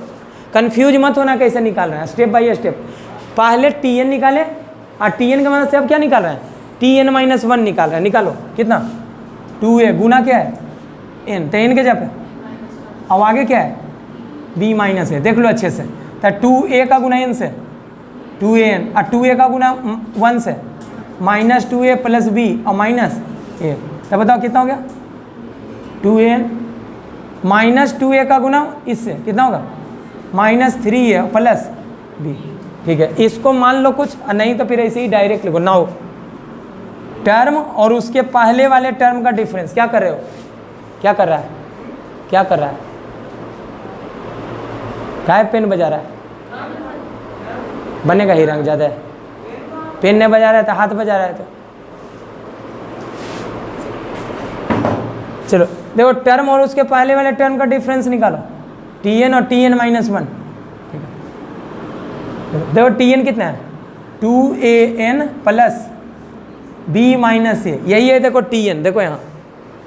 कंफ्यूज मत होना कैसे निकाल रहे हैं, स्टेप बाय स्टेप। पहले टीएन निकाले और टीएन के मदद से अब क्या निकाल रहे हैं, टीएन -1 निकाल रहे हैं। निकालो कितना, 2a गुना क्या है n, तो n के जगह पे, अब आगे क्या है b माइनस है, देख लो अच्छे से। तो 2a का गुना n से 2an, और 2a का गुना 1 से माइनस 2a प्लस b और माइनस a। तो बताओ कितना हो गया 2an माइनस 2a का गुना इससे कितना होगा -3a प्लस b। ठीक है, इसको मान लो कुछ, नहीं तो फिर ऐसे ही डायरेक्ट लिखो। नाउ टर्म और उसके पहले वाले टर्म का डिफरेंस, क्या कर रहे हो, क्या कर रहा है, क्या कर रहा है, क्या पेन बजा रहा है, बनेगा ही रंग ज़्यादा है, पेन नहीं बजा रहा है तो हाथ बजा रहा है। तो चलो देखो, टर्म और उसके पहले वाले टर्म का डिफरेंस निकालो, टीएन और टीएन -1। ठीक है, देखो टीएन कितना है 2an प्लस b माइनस ए, यही है देखो टीएन, देखो यहाँ,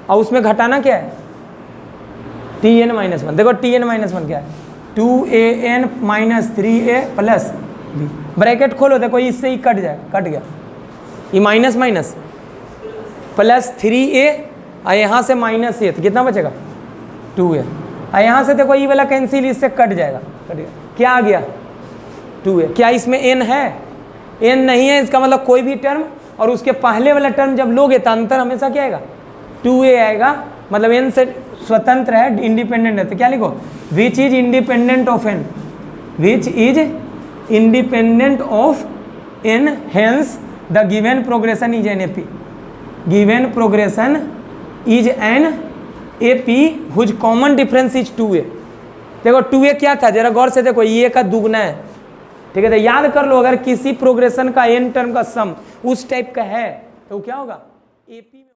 और उसमें घटाना क्या है टीएन -1। देखो टीएन -1 क्या है 2an minus 3a plus b, bracket खोलो, देखो इससे ही कट जाएगा, कट गया, ये माइनस माइनस प्लस 3a और यहाँ से माइनस a, तो कितना बचेगा 2a, और यहाँ से देखो ये वाला कैंसिल, इससे कट जाएगा, कट गया, क्या आ गया 2a। क्या इसमें n है? n नहीं है, इसका मतलब कोई भी टर्म और उसके पहले वाला टर्म जब लोगे तो अंतर हमेशा क्या आएगा 2a आएगा, मतलब n से स्वतंत्र है, इंडिपेंडेंट है, तो क्या लिखो which is independent of n, which is independent of n, hence the given progression is an AP, given progression is an AP whose common difference is 2a। देखो 2a क्या था, जरा गौर से देखो, ये का दुगना है, ठीक है, तो याद कर लो अगर किसी प्रोग्रेशन का n टर्म का सम उस टाइप का है तो क्या होगा AP।